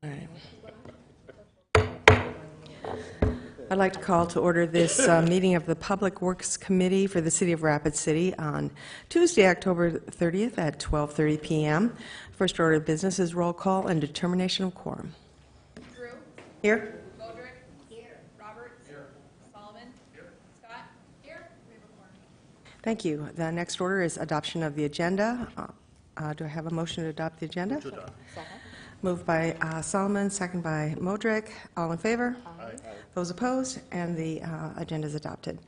All right. I'd like to call to order this meeting of the Public Works Committee for the City of Rapid City on Tuesday, October 30th at 12:30 p.m. First order of business is roll call and determination of quorum. Drew? Here. Bodrick? Here. Roberts? Here. Solomon? Here. Scott? Here. We have a quorum. Thank you. The next order is adoption of the agenda. Do I have a motion to adopt the agenda? To adopt. Moved by Solomon, second by Modrick. All in favor? Aye. Those opposed? And the agenda is adopted.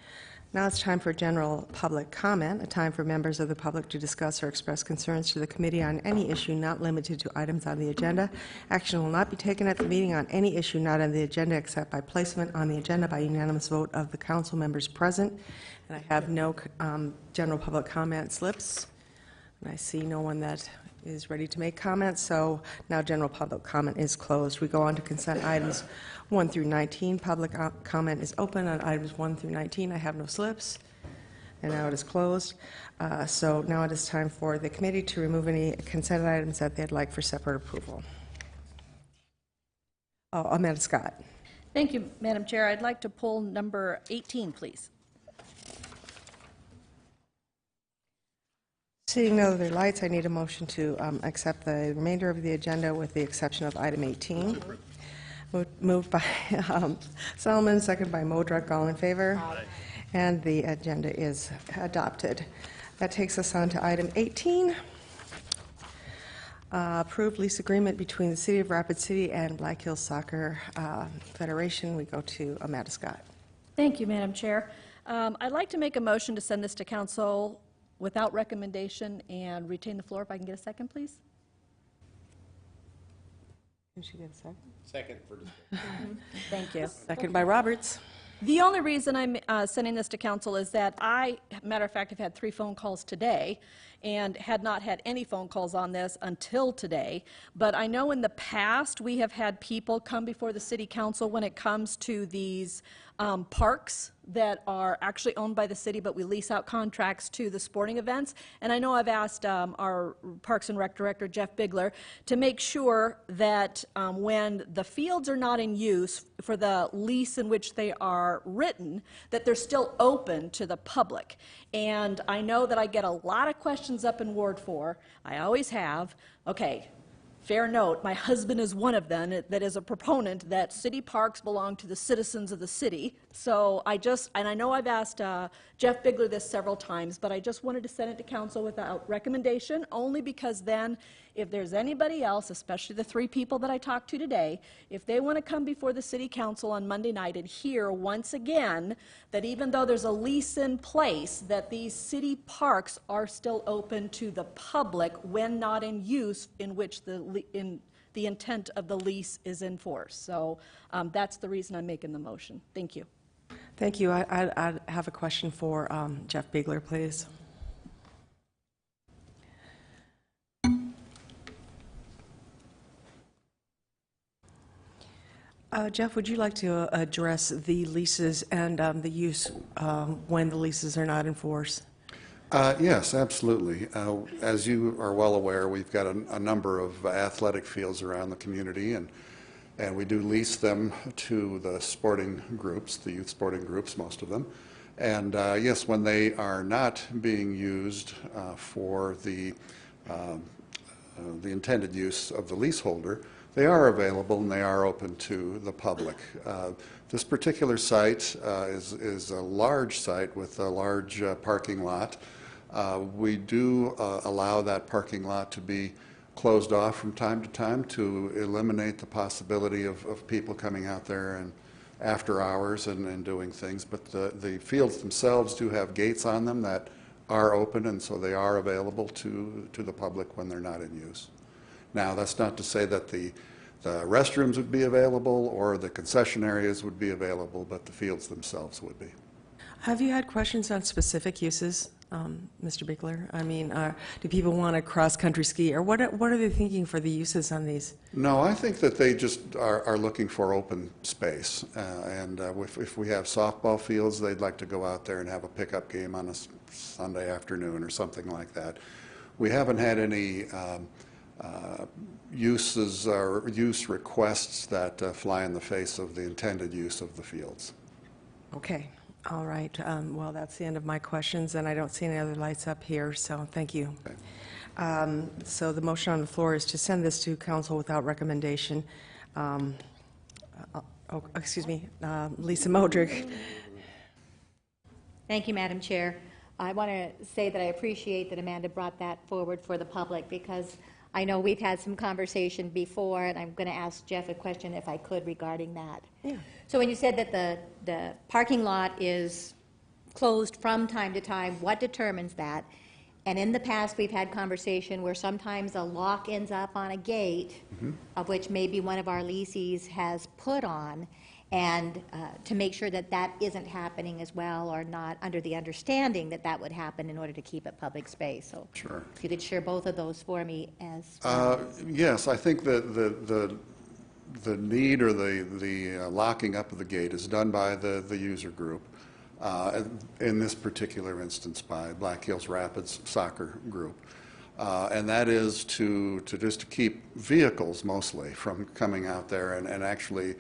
Now it's time for general public comment, a time for members of the public to discuss or express concerns to the committee on any issue not limited to items on the agenda. Action will not be taken at the meeting on any issue not on the agenda except by placement on the agenda by unanimous vote of the council members present. And I have no general public comment slips. And I see no one that is ready to make comments, so now general public comment is closed. We go on to consent items 1 through 19. Public comment is open on items 1 through 19. I have no slips, and now it is closed. So now it is time for the committee to remove any consent items that they'd like for separate approval. Oh, Amanda Scott. Thank you, Madam Chair. I'd like to pull number 18, please. Seeing no other lights, I need a motion to accept the remainder of the agenda with the exception of item 18. Moved by Solomon, second by Modrick. All in favor? Aye. And the agenda is adopted. That takes us on to item 18. Approved lease agreement between the City of Rapid City and Black Hills Soccer Federation. We go to Amanda Scott. Thank you, Madam Chair. I'd like to make a motion to send this to council without recommendation and retain the floor. If I can get a second, please. Can she get a second? Second for discussion. Thank you. Second by Roberts. The only reason I'm sending this to council is that matter of fact, have had 3 phone calls today and had not had any phone calls on this until today. But I know in the past we have had people come before the city council when it comes to these parks that are actually owned by the city, but we lease out contracts to the sporting events. And I know I've asked our Parks and Rec Director, Jeff Bigler, to make sure that when the fields are not in use for the lease in which they are written, that they're still open to the public. And I know that I get a lot of questions up in Ward 4. I always have. Okay. Fair note, my husband is one of them that is a proponent that city parks belong to the citizens of the city. So I know I've asked Jeff Bigler this several times, but I just wanted to send it to council without recommendation, only because then if there's anybody else, especially the 3 people that I talked to today, if they want to come before the city council on Monday night and hear once again that even though there's a lease in place, that these city parks are still open to the public when not in use, in which the intent of the lease is in force. So that's the reason I'm making the motion. Thank you. Thank you. I have a question for Jeff Bigler, please. Jeff, would you like to address the leases and the use when the leases are not in force? Yes, absolutely. As you are well aware, we've got a number of athletic fields around the community, and we do lease them to the sporting groups, the youth sporting groups, most of them. And yes, when they are not being used for the intended use of the leaseholder, they are available and they are open to the public. This particular site is a large site with a large parking lot. We do allow that parking lot to be closed off from time to time to eliminate the possibility of people coming out there and after hours and doing things. But the fields themselves do have gates on them that are open, and so they are available to the public when they're not in use. Now, that's not to say that the restrooms would be available or the concession areas would be available, but the fields themselves would be. Have you had questions on specific uses, Mr. Bickler? I mean, do people want to cross-country ski, or what are they thinking for the uses on these? No, I think that they just are looking for open space. And if we have softball fields, they'd like to go out there and have a pickup game on a Sunday afternoon or something like that. We haven't had any uses or use requests that fly in the face of the intended use of the fields. Okay, all right. Well, that's the end of my questions, and I don't see any other lights up here, so thank you. Okay. So the motion on the floor is to send this to council without recommendation. Lisa Modrick. Thank you, Madam Chair. I want to say that I appreciate that Amanda brought that forward for the public, because I know we've had some conversation before, and I'm going to ask Jeff a question if I could regarding that. Yeah. So when you said that the parking lot is closed from time to time, what determines that? And in the past, we've had conversation where sometimes a lock ends up on a gate, of which maybe one of our leases has put on, and to make sure that that isn't happening as well, or not under the understanding that that would happen in order to keep it public space. So Sure. if you could share both of those for me as Yes, I think that the need or the locking up of the gate is done by the user group. In this particular instance, by Black Hills Rapids Soccer Group. And that is to keep vehicles mostly from coming out there, and actually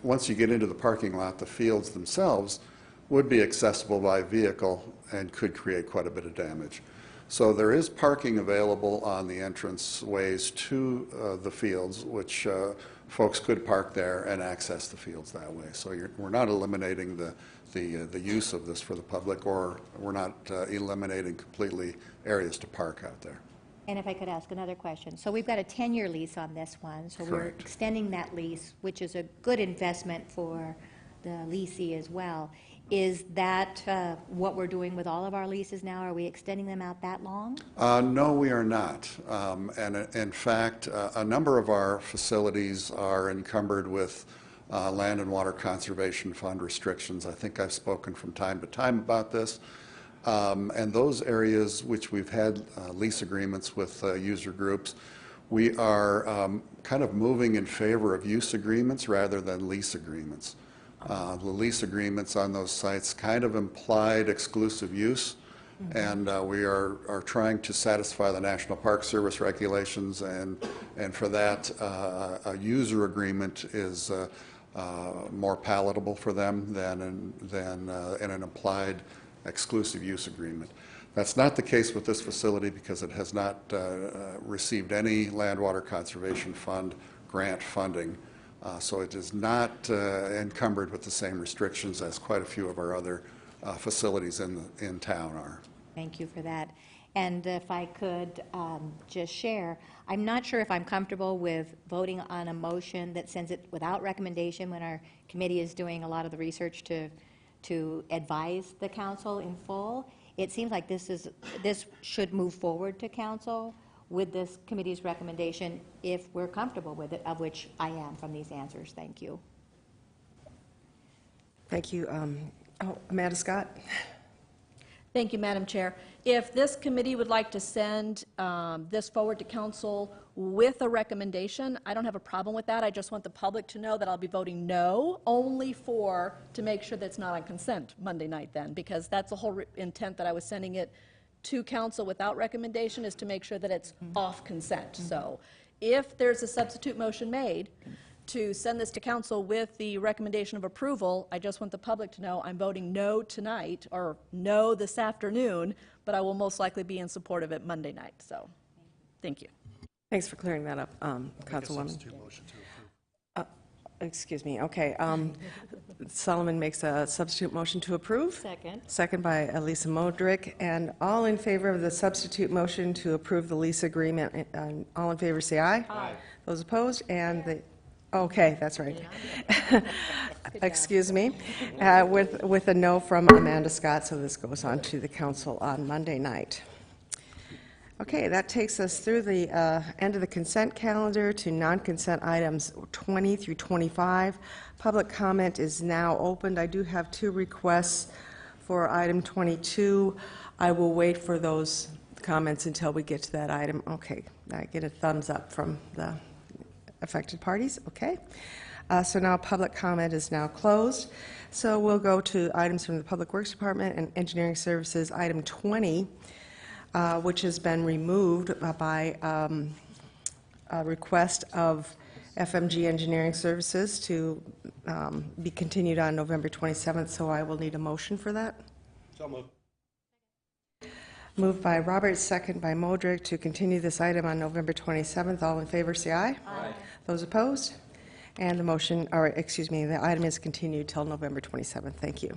once you get into the parking lot, the fields themselves would be accessible by vehicle and could create quite a bit of damage. So there is parking available on the entrance ways to the fields, which folks could park there and access the fields that way. So we're not eliminating the use of this for the public, or we're not eliminating completely areas to park out there. And if I could ask another question. So we've got a 10-year lease on this one, so we're Correct. extending that lease, which is a good investment for the leasee as well. Is that what we're doing with all of our leases now? Are we extending them out that long? No, we are not. And in fact, a number of our facilities are encumbered with Land and Water Conservation Fund restrictions. I think I've spoken from time to time about this. And those areas which we've had lease agreements with user groups, we are kind of moving in favor of use agreements rather than lease agreements. The lease agreements on those sites kind of implied exclusive use, and we are trying to satisfy the National Park Service regulations, and for that, a user agreement is more palatable for them than in an implied exclusive use agreement. That's not the case with this facility because it has not received any Land Water Conservation Fund grant funding. So it is not encumbered with the same restrictions as quite a few of our other facilities in town are. Thank you for that. And if I could just share, I'm not sure if I'm comfortable with voting on a motion that sends it without recommendation when our committee is doing a lot of the research to advise the council in full. It seems like this should move forward to council with this committee's recommendation if we're comfortable with it, of which I am from these answers. Thank you. Thank you. Amanda Scott? Thank you, Madam Chair. If this committee would like to send this forward to council with a recommendation, I don't have a problem with that. I just want the public to know that I'll be voting no, only to make sure that it's not on consent Monday night then, because that's the whole intent that I was sending it to council without recommendation, is to make sure that it's off consent. So if there's a substitute motion made to send this to council with the recommendation of approval, I just want the public to know I'm voting no tonight, or no this afternoon, but I will most likely be in support of it Monday night. So, thank you. Thanks for clearing that up, Councilwoman. Excuse me, okay. Solomon makes a substitute motion to approve. Second. Second by Lisa Modrick. And all in favor of the substitute motion to approve the lease agreement, all in favor say aye. Aye. Those opposed, and the Okay, that's right. Excuse me. With a no from Amanda Scott, so this goes on to the council on Monday night. Okay, that takes us through the end of the consent calendar to non-consent items 20 through 25. Public comment is now opened. I do have 2 requests for item 22. I will wait for those comments until we get to that item. Okay, I get a thumbs up from the affected parties. Okay. So now public comment is now closed. So we'll go to items from the Public Works Department and Engineering Services. Item 20, which has been removed by a request of FMG Engineering Services to be continued on November 27th. So I will need a motion for that. So moved. Moved by Roberts, second by Modrick to continue this item on November 27th. All in favor, say aye. Aye. Those opposed? And the motion, or excuse me, the item is continued till November 27th. Thank you.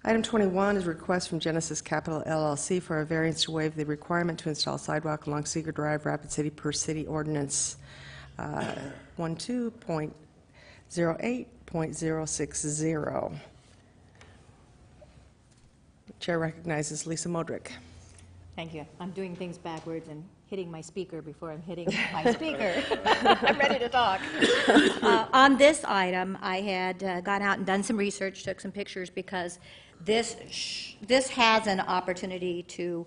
Item 21 is a request from Genesis Capital LLC for a variance to waive the requirement to install sidewalk along Seeger Drive, Rapid City per city ordinance 12.08.060. Chair recognizes Lisa Modrick. Thank you. I'm doing things backwards and hitting my speaker before I'm hitting my speaker. I'm ready to talk. On this item, I had gone out and done some research, took some pictures, because this has an opportunity to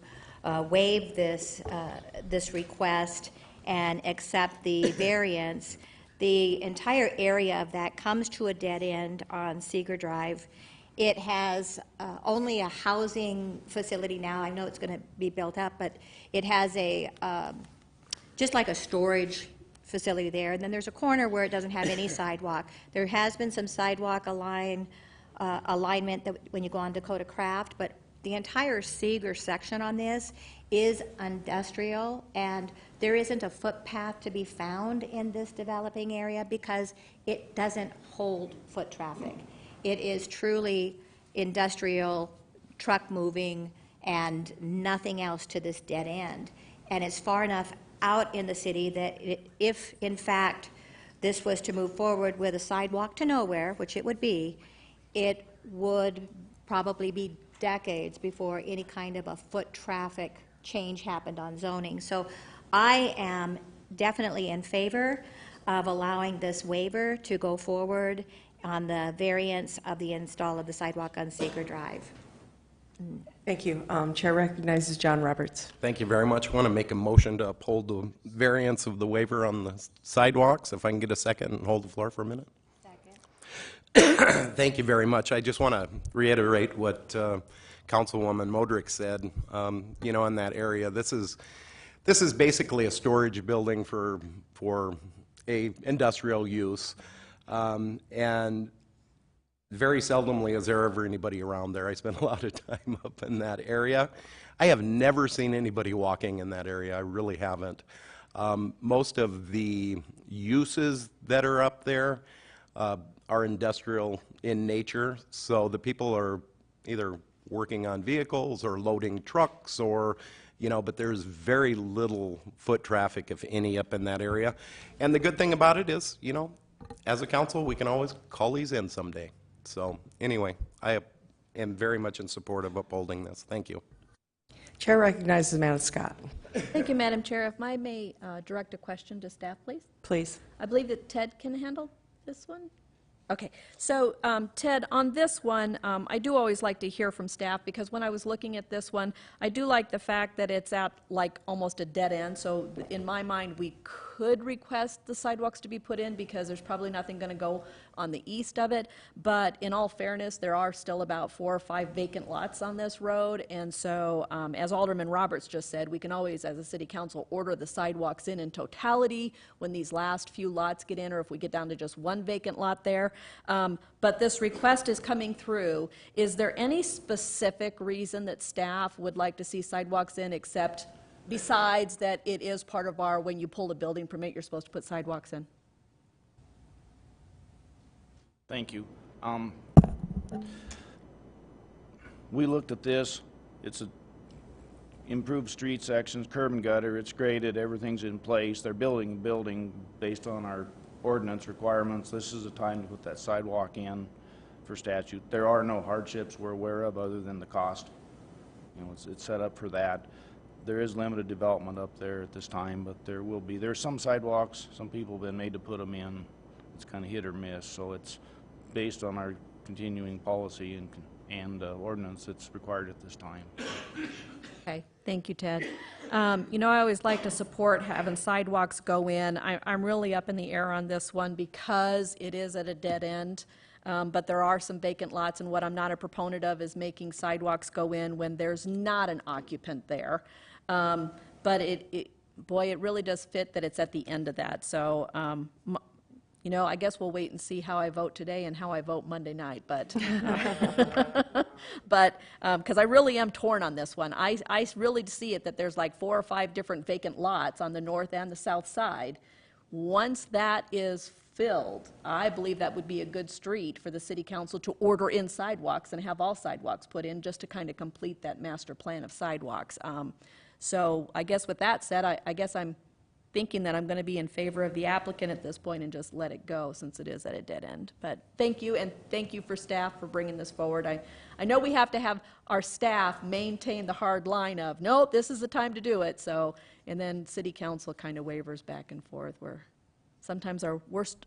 waive this request and accept the variance. The entire area of that comes to a dead end on Seeger Drive. It has only a housing facility now. I know it's going to be built up, but it has a just like a storage facility there. And then there's a corner where it doesn't have any sidewalk. There has been some sidewalk alignment that when you go on Dakota Craft, but the entire Seeger section on this is industrial, and there isn't a footpath to be found in this developing area because it doesn't hold foot traffic. It is truly industrial, truck moving, and nothing else to this dead end. And it's far enough out in the city that if, in fact, this was to move forward with a sidewalk to nowhere, which it would be, it would probably be decades before any kind of a foot traffic change happened on zoning. So I am definitely in favor of allowing this waiver to go forward on the variance of the install of the sidewalk on Seeger Drive. Thank you. Chair recognizes John Roberts. Thank you very much. I want to make a motion to uphold the variance of the waiver on the sidewalks. If I can get a second and hold the floor for a minute. Second. Thank you very much. I just want to reiterate what Councilwoman Modrick said. You know, in that area, this is basically a storage building for a industrial use. And very seldomly is there ever anybody around there. I spend a lot of time up in that area. I have never seen anybody walking in that area. I really haven't. Most of the uses that are up there are industrial in nature, so the people are either working on vehicles or loading trucks or, you know, but there's very little foot traffic, if any, up in that area. And the good thing about it is, you know, as a council, we can always call these in someday. So anyway, I am very much in support of upholding this. Thank you. Chair recognizes Amanda Scott. Thank you, Madam Chair. If I may direct a question to staff, please. Please. I believe that Ted can handle this one. Okay, so Ted, on this one, I do always like to hear from staff, because when I was looking at this one, I do like the fact that it's at like almost a dead end. So in my mind, we could request the sidewalks to be put in because there's probably nothing going to go on the east of it. But in all fairness, there are still about 4 or 5 vacant lots on this road. And so as Alderman Roberts just said, we can always, as a city council, order the sidewalks in totality when these last few lots get in, or if we get down to just 1 vacant lot there. But this request is coming through. Is there any specific reason that staff would like to see sidewalks in, except besides that it is part of our, when you pull a building permit, you're supposed to put sidewalks in? Thank you. We looked at this. It's a improved street sections, curb and gutter. It's graded. Everything's in place. They're building a building based on our ordinance requirements, this is the time to put that sidewalk in for statute. There are no hardships we're aware of other than the cost. You know, it's set up for that. There is limited development up there at this time, but there will be. There's some sidewalks, some people have been made to put them in. It's kind of hit or miss, so it's based on our continuing policy and ordinance that's required at this time. Okay, thank you, Ted. You know, I always like to support having sidewalks go in. I'm really up in the air on this one because it is at a dead end, but there are some vacant lots, and what I'm not a proponent of is making sidewalks go in when there's not an occupant there. But boy, it really does fit that it's at the end of that. So, you know, I guess we'll wait and see how I vote today and how I vote Monday night, but, because I really am torn on this one. I really see it that there's like 4 or 5 different vacant lots on the north and the south side. Once that is filled, I believe that would be a good street for the city council to order in sidewalks and have all sidewalks put in just to kind of complete that master plan of sidewalks. So I guess with that said, I guess I'm thinking that I'm going to be in favor of the applicant at this point and just let it go since it is at a dead end. But thank you, and thank you for staff for bringing this forward. I know we have to have our staff maintain the hard line of, nope, this is the time to do it. So, and then city council kind of wavers back and forth. We're sometimes our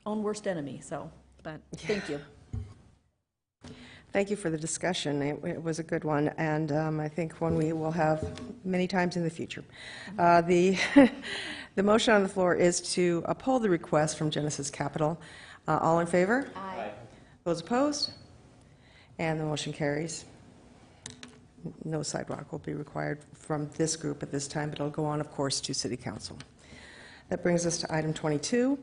own worst enemy. So, but thank you. Thank you for the discussion. It was a good one, and I think one we will have many times in the future. The motion on the floor is to uphold the request from Genesis Capital. All in favor? Aye. Those opposed? And the motion carries. No sidewalk will be required from this group at this time, but it'll go on, of course, to City Council. That brings us to item 22.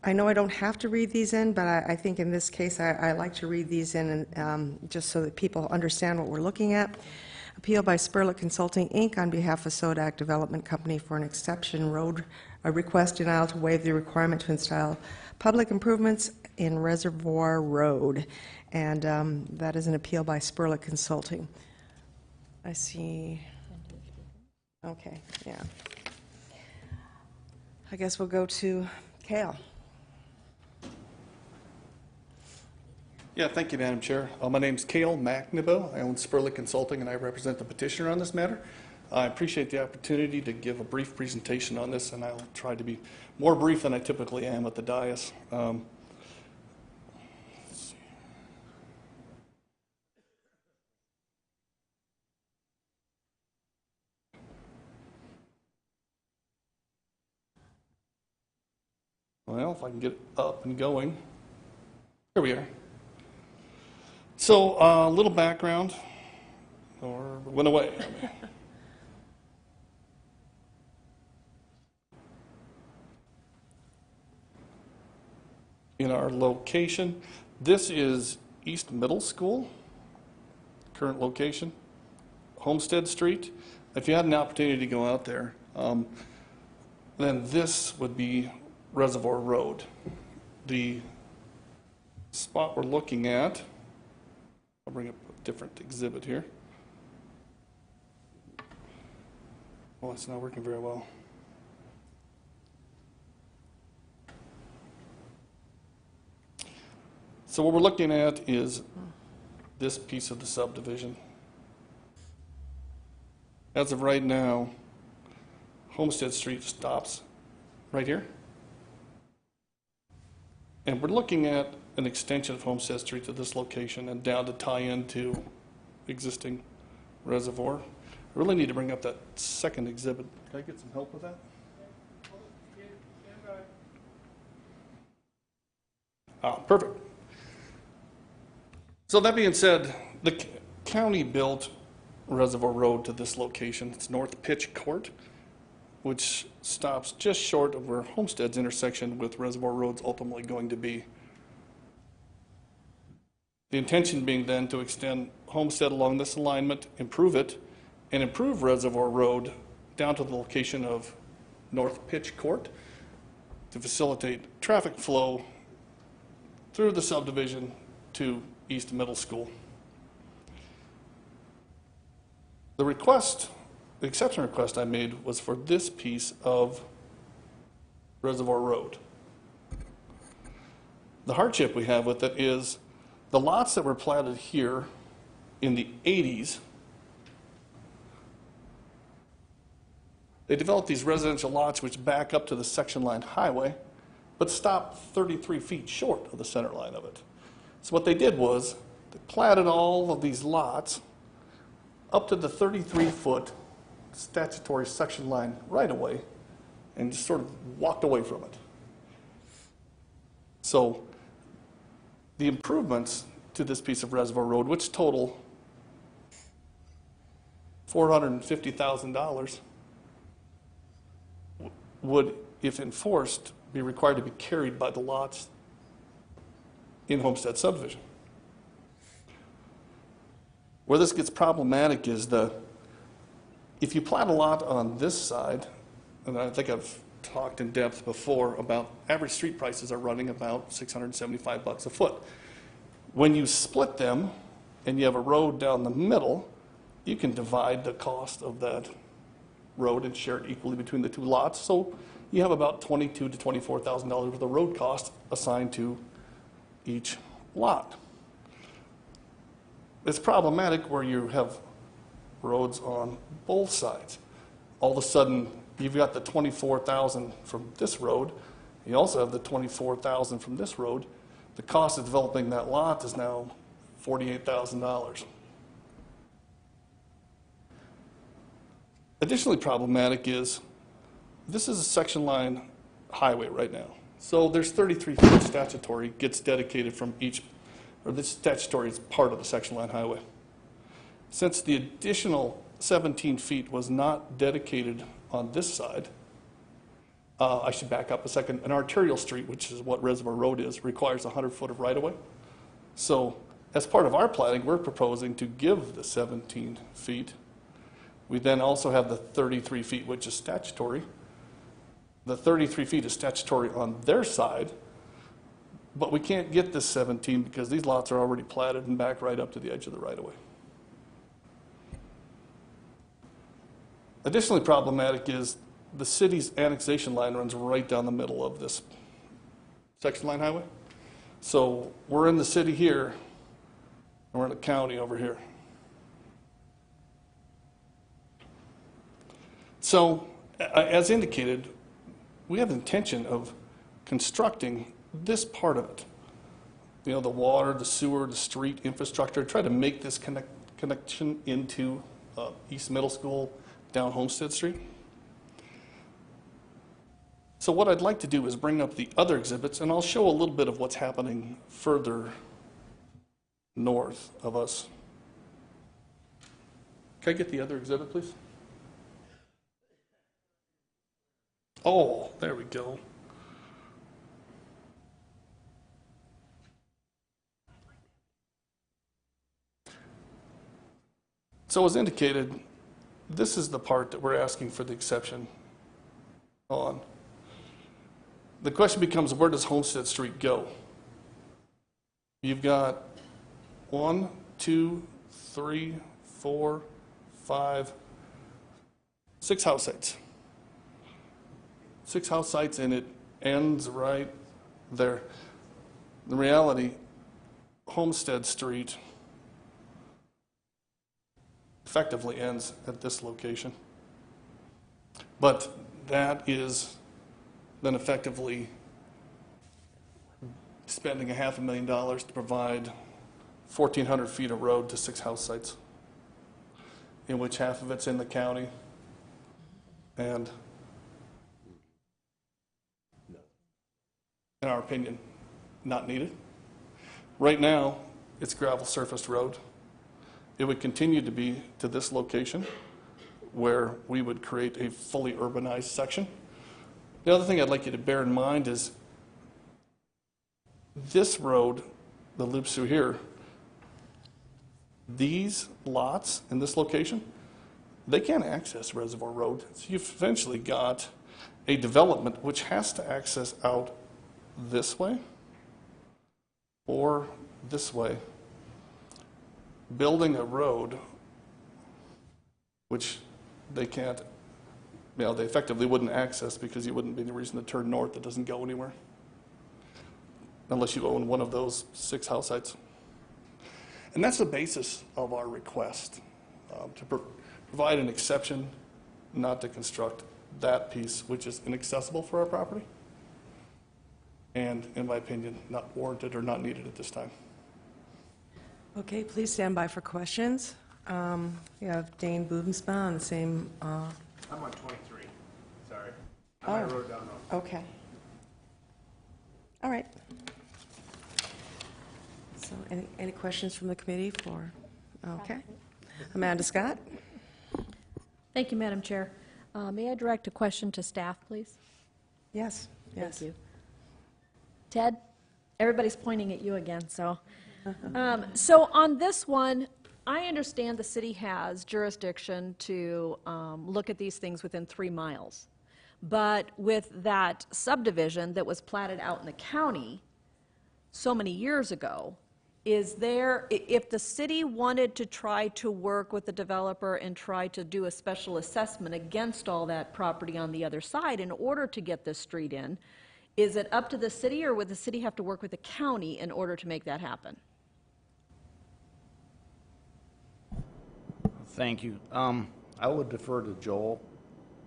I know I don't have to read these in, but I think in this case I like to read these in just so that people understand what we're looking at. Appeal by Spurlick Consulting, Inc. on behalf of Sodak Development Company for an exception road, a request denial to waive the requirement to install public improvements in Reservoir Road. And that is an appeal by Spurlick Consulting. I see. Okay, yeah. I guess we'll go to Cale. Yeah, thank you, Madam Chair. My name's Cale McNibo. I own Spurlick Consulting, and I represent the petitioner on this matter. I appreciate the opportunity to give a brief presentation on this, and I'll try to be more brief than I typically am at the dais. Let's see. Well, if I can get it up and going. Here we are. So, a little background, or it went away. In our location, this is East Middle School, current location, Homestead Street. If you had an opportunity to go out there, then this would be Reservoir Road. The spot we're looking at, I'll bring up a different exhibit here. Well, it's not working very well. So what we're looking at is this piece of the subdivision. As of right now, Homestead Street stops right here. And we're looking at an extension of Homestead Street to this location and down to tie into existing reservoir. I really need to bring up that second exhibit. Can I get some help with that? Perfect. So that being said, the county built Reservoir Road to this location. It's North Pitch Court, which stops just short of where Homestead's intersection with Reservoir Road's ultimately going to be. The intention being then to extend Homestead along this alignment, improve it, and improve Reservoir Road down to the location of North Pitch Court to facilitate traffic flow through the subdivision to East Middle School. The exception request I made was for this piece of Reservoir Road. The hardship we have with it is the lots that were platted here in the 80s, they developed these residential lots which back up to the section line highway, but stop 33 feet short of the center line of it. So what they did was they platted all of these lots up to the 33-foot statutory section line right away and just sort of walked away from it. So the improvements to this piece of Reservoir Road, which total $450,000, would, if enforced, be required to be carried by the lots in Homestead subdivision. Where this gets problematic is if you plat a lot on this side, and I think I've talked in depth before about average street prices are running about $675 a foot. When you split them and you have a road down the middle, you can divide the cost of that road and share it equally between the two lots. So you have about $22,000 to $24,000 worth of road cost assigned to each lot. It's problematic where you have roads on both sides. All of a sudden, you've got the $24,000 from this road. You also have the $24,000 from this road. The cost of developing that lot is now $48,000. Additionally problematic is this is a section line highway right now. So there's 33 feet statutory gets dedicated from each, or this statutory is part of the section line highway. Since the additional 17 feet was not dedicated on this side, I should back up a second. An arterial street, which is what Reservoir Road is, requires 100 foot of right-of-way. So as part of our platting, we're proposing to give the 17 feet. We then also have the 33 feet, which is statutory. The 33 feet is statutory on their side, but we can't get this 17 because these lots are already platted and back right up to the edge of the right-of-way. Additionally problematic is the city's annexation line runs right down the middle of this section line highway. So we're in the city here, and we're in the county over here. So, as indicated, we have the intention of constructing this part of it. You know, the water, the sewer, the street infrastructure, try to make this connection into East Middle School down Homestead Street. So what I'd like to do is bring up the other exhibits, and I'll show a little bit of what's happening further north of us. Can I get the other exhibit, please? Oh, there we go. So as indicated, this is the part that we're asking for the exception on. The question becomes, where does Homestead Street go? You've got 1, 2, 3, 4, 5, 6 house sites. 6 house sites, and it ends right there. In reality, Homestead Street effectively ends at this location. But that is then effectively spending $500,000 to provide 1,400 feet of road to 6 house sites, in which half of it's in the county and, in our opinion, not needed. Right now, it's gravel surfaced road. It would continue to be to this location where we would create a fully urbanized section. The other thing I'd like you to bear in mind is this road that loops through here, these lots in this location, they can't access Reservoir Road. So you've eventually got a development which has to access out this way or this way, building a road which they can't, you know, they effectively wouldn't access because you wouldn't be any reason to turn north that doesn't go anywhere. unless you own one of those 6 house sites. And that's the basis of our request, to provide an exception not to construct that piece which is inaccessible for our property, and, in my opinion, not warranted or not needed at this time. Okay, please stand by for questions. We have Dane Bubensma on the same, I'm on 23, sorry. Oh. I wrote it down wrong. okay. All right. So any questions from the committee for, okay. Amanda Scott? Thank you, Madam Chair. May I direct a question to staff, please? Yes, yes. Thank you. Ted, everybody's pointing at you again, so. So on this one, I understand the city has jurisdiction to look at these things within 3 miles. But with that subdivision that was platted out in the county so many years ago, is there, if the city wanted to try to work with the developer and try to do a special assessment against all that property on the other side in order to get this street in, is it up to the city, or would the city have to work with the county in order to make that happen? Thank you. I would defer to Joel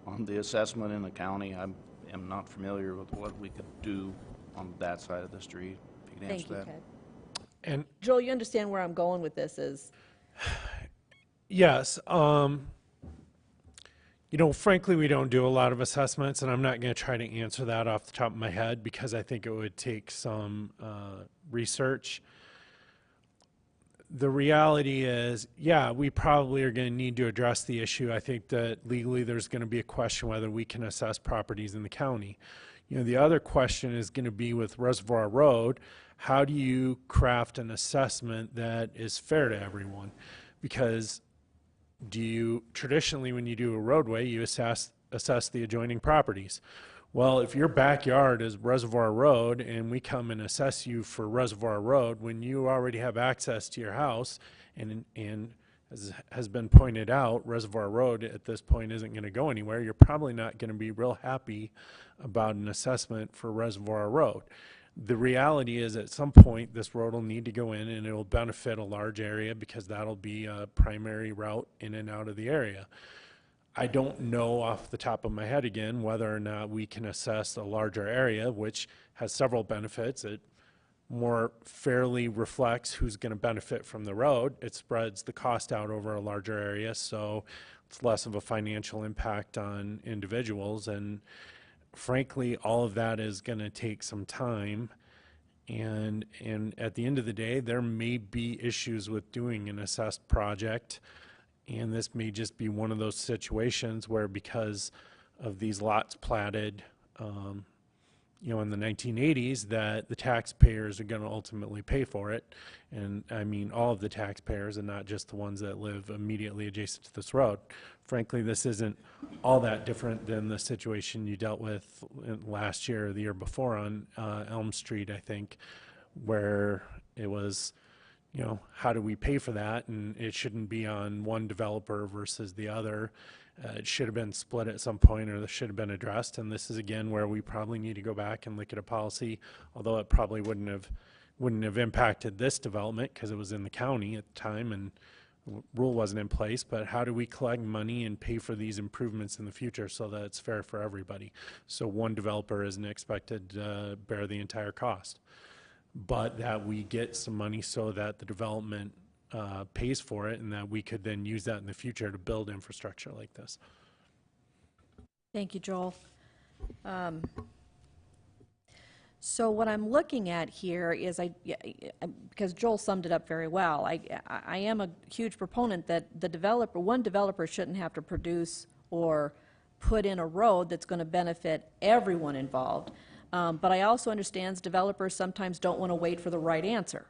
on the assessment in the county. I am not familiar with what we could do on that side of the street. If you can answer Thank you, that. Ted. And Joel, you understand where I'm going with this is, yes, you know, frankly, we don't do a lot of assessments, and I'm not going to try to answer that off the top of my head because I think it would take some research. The reality is, yeah, we probably are going to need to address the issue. I think that legally there's going to be a question whether we can assess properties in the county. You know, the other question is going to be with Reservoir Road, how do you craft an assessment that is fair to everyone? Because do you, traditionally when you do a roadway, you assess the adjoining properties. Well, if your backyard is Reservoir Road and we come and assess you for Reservoir Road when you already have access to your house, and as has been pointed out, Reservoir Road at this point isn't going to go anywhere, you're probably not going to be real happy about an assessment for Reservoir Road. The reality is at some point this road will need to go in and it will benefit a large area because that'll be a primary route in and out of the area. I don't know off the top of my head again whether or not we can assess a larger area, which has several benefits. It more fairly reflects who's going to benefit from the road. It spreads the cost out over a larger area, so it's less of a financial impact on individuals. And frankly, all of that is going to take some time. And at the end of the day, there may be issues with doing an assessed project. And this may just be one of those situations where because of these lots platted, you know, in the 1980s, that the taxpayers are going to ultimately pay for it. And I mean all of the taxpayers and not just the ones that live immediately adjacent to this road. Frankly, this isn't all that different than the situation you dealt with last year or the year before on Elm Street, I think, where it was, you know, how do we pay for that? And it shouldn't be on one developer versus the other. It should have been split at some point, or this should have been addressed. And this is again where we probably need to go back and look at a policy, although it probably wouldn't have impacted this development because it was in the county at the time and the rule wasn't in place. But how do we collect money and pay for these improvements in the future so that it's fair for everybody? So one developer isn't expected to bear the entire cost, but that we get some money so that the development pays for it and that we could then use that in the future to build infrastructure like this. thank you, Joel. So what I'm looking at here is, because Joel summed it up very well, I am a huge proponent that one developer shouldn't have to produce or put in a road that's going to benefit everyone involved. But I also understand developers sometimes don't want to wait for the right answer.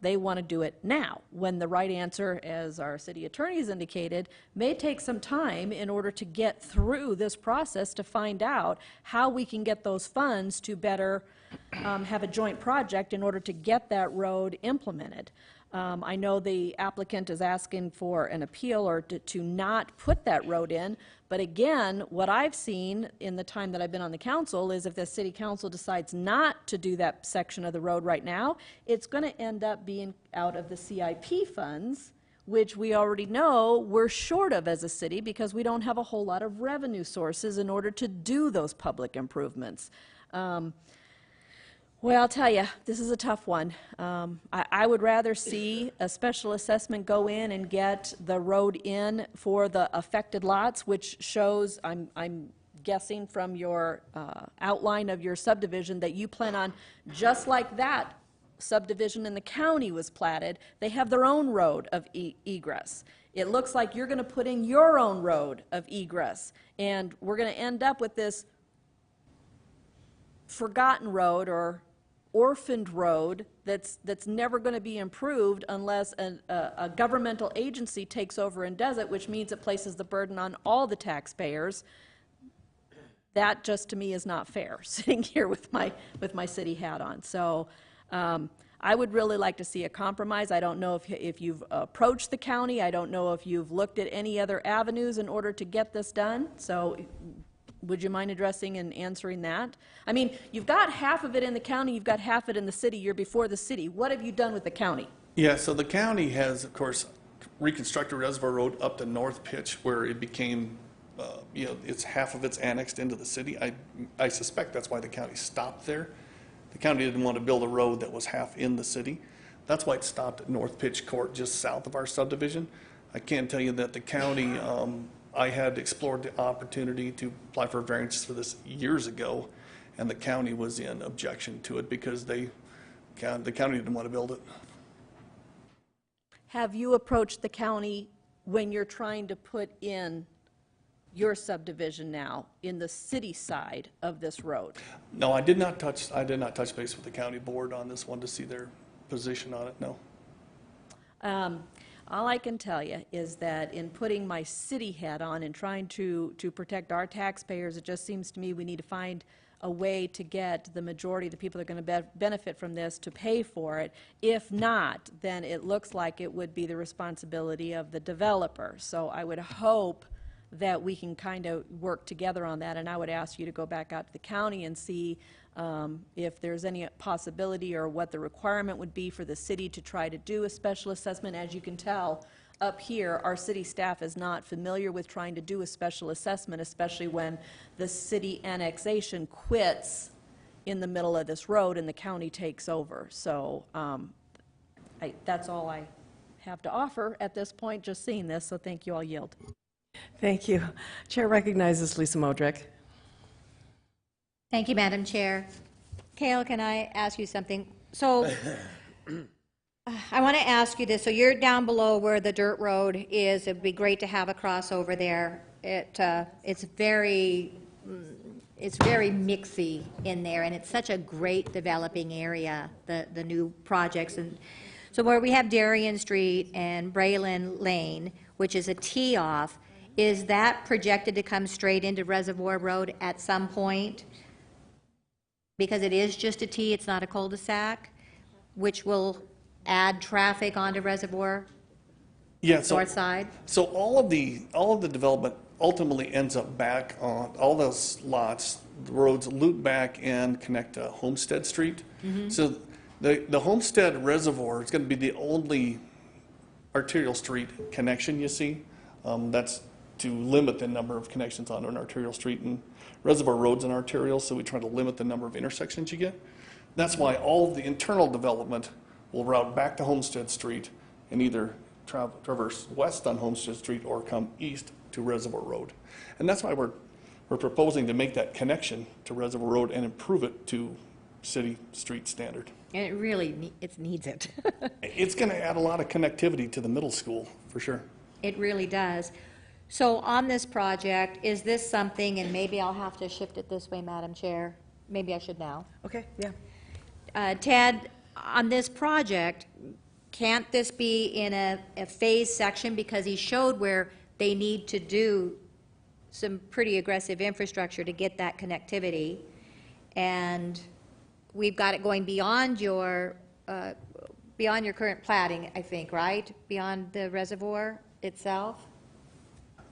They want to do it now, when the right answer, as our city attorney has indicated, may take some time in order to get through this process to find out how we can get those funds to better have a joint project in order to get that road implemented. I know the applicant is asking for an appeal or to not put that road in, but again, what I've seen in the time that I've been on the council is if the city council decides not to do that section of the road right now, it's going to end up being out of the CIP funds, which we already know we're short of as a city because we don't have a whole lot of revenue sources in order to do those public improvements. Well, I'll tell you, this is a tough one. I would rather see a special assessment go in and get the road in for the affected lots, which shows, I'm guessing from your outline of your subdivision, that you plan on, just like that subdivision in the county was platted, they have their own road of egress. It looks like you're going to put in your own road of egress, and we're going to end up with this forgotten road or orphaned road that's never going to be improved unless a governmental agency takes over and does it, which means it places the burden on all the taxpayers. That just to me is not fair, sitting here with my city hat on. So I would really like to see a compromise. I don't know if you've approached the county. I don't know if you've looked at any other avenues in order to get this done. So would you mind addressing and answering that? I mean, you've got half of it in the county, you've got half of it in the city. You're before the city. What have you done with the county? Yeah, so the county has, of course, reconstructed Reservoir Road up to North Pitch, where it became, it's half of it's annexed into the city. I suspect that's why the county stopped there. The county didn't want to build a road that was half in the city. That's why it stopped at North Pitch Court, just south of our subdivision. I can tell you that the county, I had explored the opportunity to apply for a variance for this years ago, and the county was in objection to it because the county didn't want to build it. Have you approached the county when you're trying to put in your subdivision now in the city side of this road? No, I did not touch base with the county board on this one to see their position on it, no. All I can tell you is that in putting my city hat on and trying to protect our taxpayers, it just seems to me we need to find a way to get the majority of the people that are going to benefit from this to pay for it. If not, then it looks like it would be the responsibility of the developer. So I would hope that we can kind of work together on that, and I would ask you to go back out to the county and see if there's any possibility or what the requirement would be for the city to try to do a special assessment. As you can tell, up here, our city staff is not familiar with trying to do a special assessment, especially when the city annexation quits in the middle of this road and the county takes over. So that's all I have to offer at this point, just seeing this, so thank you. I'll yield. Thank you. Chair recognizes Lisa Modrick. Thank you, Madam Chair. Cale, can I ask you something? So I want to ask you this. So you're down below where the dirt road is. It'd be great to have a crossover there. It's very mixy in there, and it's such a great developing area, the new projects. And so where we have Darien Street and Braylon Lane, which is a tee-off, is that projected to come straight into Reservoir Road at some point? Because it is just a T, it's not a cul-de-sac, which will add traffic onto Reservoir, Yeah, so, north side? so all of the development ultimately ends up back on, all those lots, the roads loop back and connect to Homestead Street. So the Homestead Reservoir is going to be the only arterial street connection you see. That's to limit the number of connections on an arterial street, and Reservoir Road's an arterial, so we try to limit the number of intersections you get. That's why all of the internal development will route back to Homestead Street and either traverse west on Homestead Street or come east to Reservoir Road. And that's why we're proposing to make that connection to Reservoir Road and improve it to city street standard. And it really, it needs it. It's going to add a lot of connectivity to the middle school, for sure. It really does. So on this project, is this something, and maybe I'll have to shift it this way, Madam Chair, maybe I should now. Okay, yeah. Ted, on this project, can't this be in a phased section? Because he showed where they need to do some pretty aggressive infrastructure to get that connectivity. And we've got it going beyond your current plating, I think, right? Beyond the reservoir itself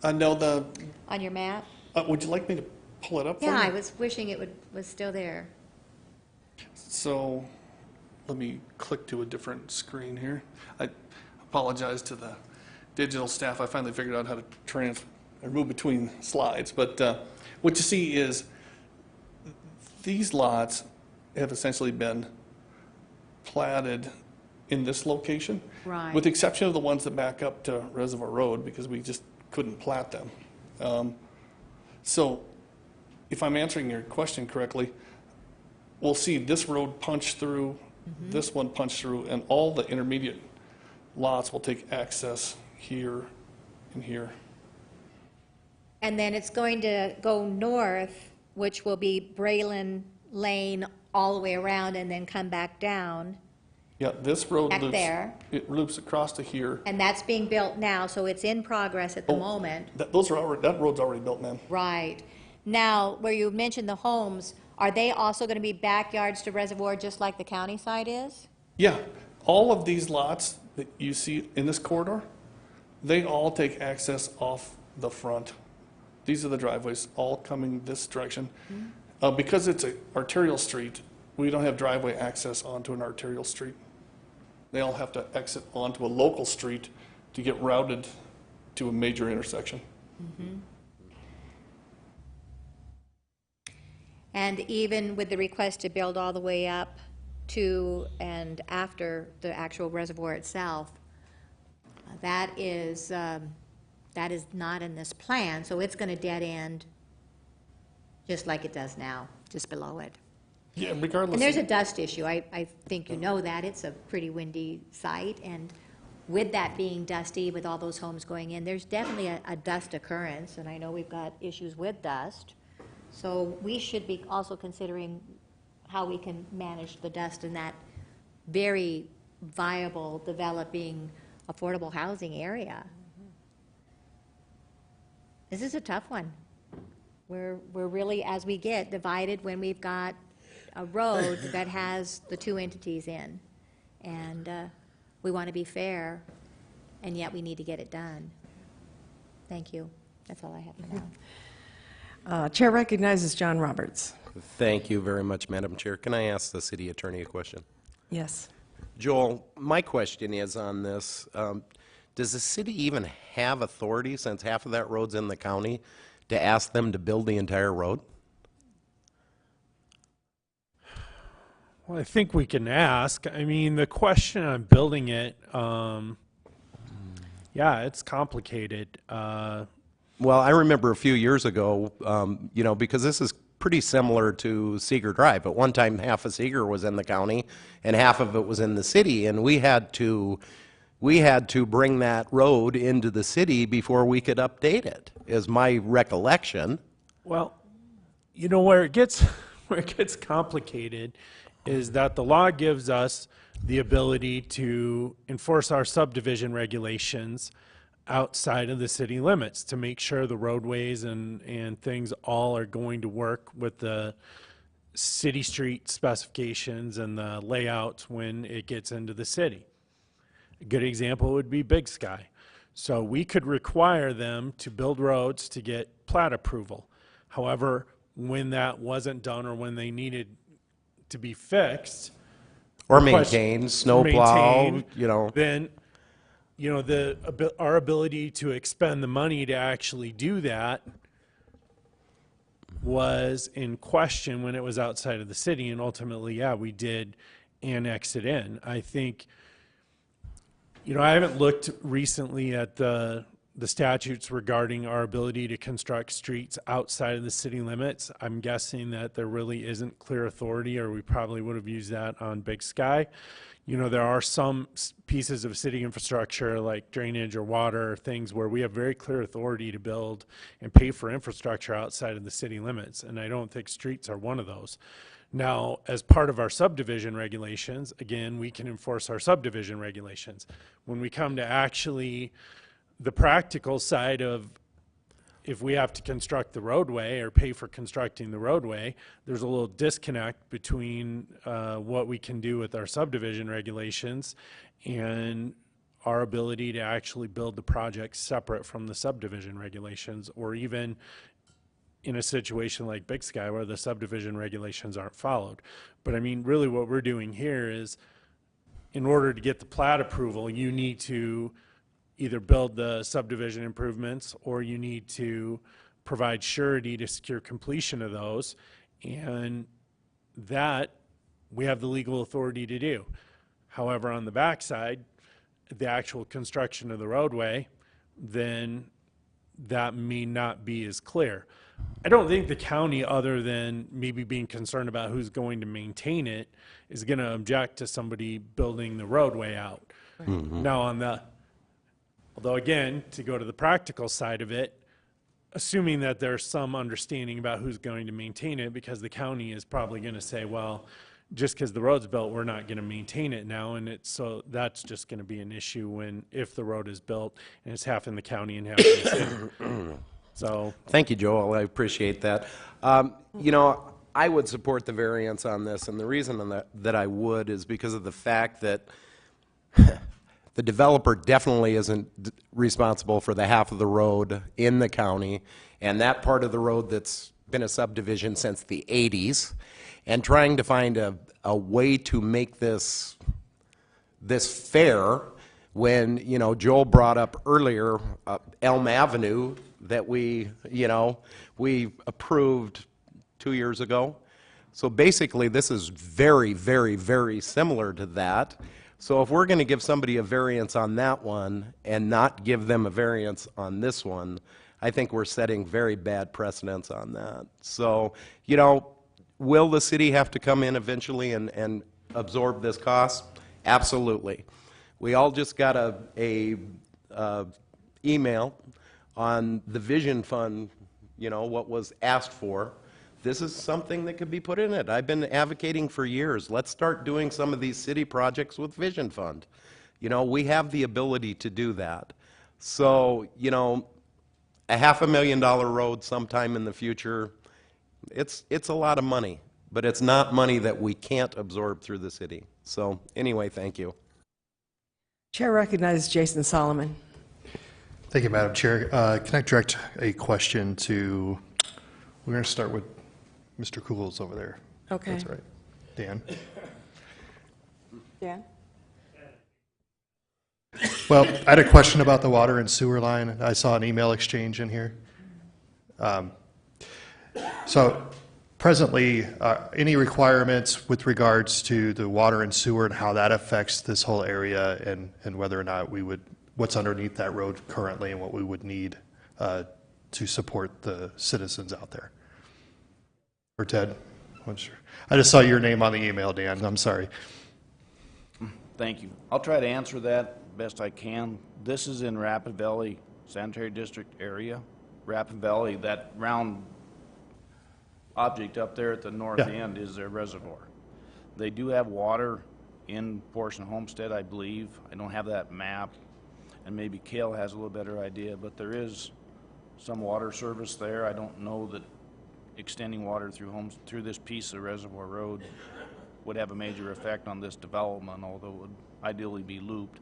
No, on your map? would you like me to pull it up for you? Yeah, I was wishing it was still there. So, let me click to a different screen here. I apologize to the digital staff. I finally figured out how to move between slides. But what you see is these lots have essentially been platted in this location. Right. With the exception of the ones that back up to Reservoir Road, because we just couldn't plat them. So, if I'm answering your question correctly, we'll see this road punch through, this one punch through, and all the intermediate lots will take access here and here. And then it's going to go north, which will be Braylon Lane all the way around and then come back down. Yeah, this road Back loops, there. it loops across to here. And that's being built now, so it's in progress at the moment. That road's already built, ma'am. Right. Now, where you mentioned the homes, are they also going to be backyards to reservoir just like the county side is? Yeah, all of these lots that you see in this corridor, they all take access off the front. These are the driveways, all coming this direction. Because it's an arterial street, we don't have driveway access onto an arterial street. They all have to exit onto a local street to get routed to a major intersection. And even with the request to build all the way up to and after the actual reservoir itself, that is not in this plan, so it's going to dead end just like it does now, just below it. Yeah, regardless. And there's a dust issue. I think you know that. It's a pretty windy site, and with that being dusty, with all those homes going in, there's definitely a dust occurrence, and I know we've got issues with dust. So we should be also considering how we can manage the dust in that very viable, developing, affordable housing area. This is a tough one. We're really, as we get, divided when we've got a road that has the two entities in. And we want to be fair, and yet we need to get it done. Thank you. That's all I have for now. Chair recognizes John Roberts. Thank you very much, Madam Chair. Can I ask the city attorney a question? Yes. Joel, my question is on this. Does the city even have authority, since half of that road's in the county, to ask them to build the entire road? Well, I think we can ask. I mean, the question on building it, yeah, it's complicated. Well, I remember a few years ago, because this is pretty similar to Seeger Drive. At one time, half of Seeger was in the county and half of it was in the city, and we had to bring that road into the city before we could update it, is my recollection. Well, where it gets complicated is that the law gives us the ability to enforce our subdivision regulations outside of the city limits to make sure the roadways and things all are going to work with the city street specifications and the layouts when it gets into the city. A good example would be Big Sky. So we could require them to build roads to get plat approval. However, when that wasn't done or when they needed to be fixed Or maintained, snowplow, then our ability to expend the money to actually do that was in question when it was outside of the city, and ultimately, yeah, we did annex it in. I think, I haven't looked recently at the statutes regarding our ability to construct streets outside of the city limits. I'm guessing that there really isn't clear authority, or we probably would have used that on Big Sky. There are some pieces of city infrastructure like drainage or water or things where we have very clear authority to build and pay for infrastructure outside of the city limits, and I don't think streets are one of those. Now, as part of our subdivision regulations, again, we can enforce our subdivision regulations. When we come to actually the practical side of if we have to construct the roadway or pay for constructing the roadway, there's a little disconnect between what we can do with our subdivision regulations and our ability to actually build the project separate from the subdivision regulations, or even in a situation like Big Sky where the subdivision regulations aren't followed. But I mean, really what we're doing here is, in order to get the plat approval, you need to either build the subdivision improvements or you need to provide surety to secure completion of those. And that we have the legal authority to do. However, on the backside, the actual construction of the roadway, then that may not be as clear. I don't think the county, other than maybe being concerned about who's going to maintain it, is going to object to somebody building the roadway out. Now although again, to go to the practical side of it, assuming that there's some understanding about who's going to maintain it, because the county is probably going to say, well, just because the road's built, we're not going to maintain it now, and so that's just going to be an issue if the road is built and it's half in the county and half in the city. So, Thank you, Joel. I appreciate that. You know, I would support the variance on this, and the reason that I would is because of the fact that the developer definitely isn't responsible for the half of the road in the county, and that part of the road that's been a subdivision since the 80s, and trying to find a way to make this fair when, you know, Joel brought up earlier Elm Avenue that we approved 2 years ago. So basically, this is very, very, very similar to that. So if we're going to give somebody a variance on that one and not give them a variance on this one, I think we're setting very bad precedents on that. So, you know, will the city have to come in eventually and absorb this cost? Absolutely. We all just got a email on the Vision Fund, you know, what was asked for. This is something that could be put in it. I've been advocating for years. Let's start doing some of these city projects with Vision Fund. You know, we have the ability to do that. So, you know, a $500,000 road sometime in the future, it's a lot of money, but it's not money that we can't absorb through the city. So anyway, thank you. Chair recognizes Jason Solomon. Thank you, Madam Chair. Can I direct a question to, we're going to start with Mr. Kugels over there. Okay. That's right. Dan? Dan? Well, I had a question about the water and sewer line. I saw an email exchange in here. So presently, any requirements with regards to the water and sewer and how that affects this whole area, and whether or not we would, what's underneath that road currently and what we would need to support the citizens out there? Or Ted? I'm sure. I just saw your name on the email, Dan. I'm sorry. Thank you. I'll try to answer that best I can. This is in Rapid Valley Sanitary District area. Rapid Valley, that round object up there at the north end is their reservoir. They do have water in portion Homestead, I believe. I don't have that map, and maybe Cale has a little better idea, but there is some water service there. I don't know that extending water through this piece of Reservoir Road would have a major effect on this development, although it would ideally be looped.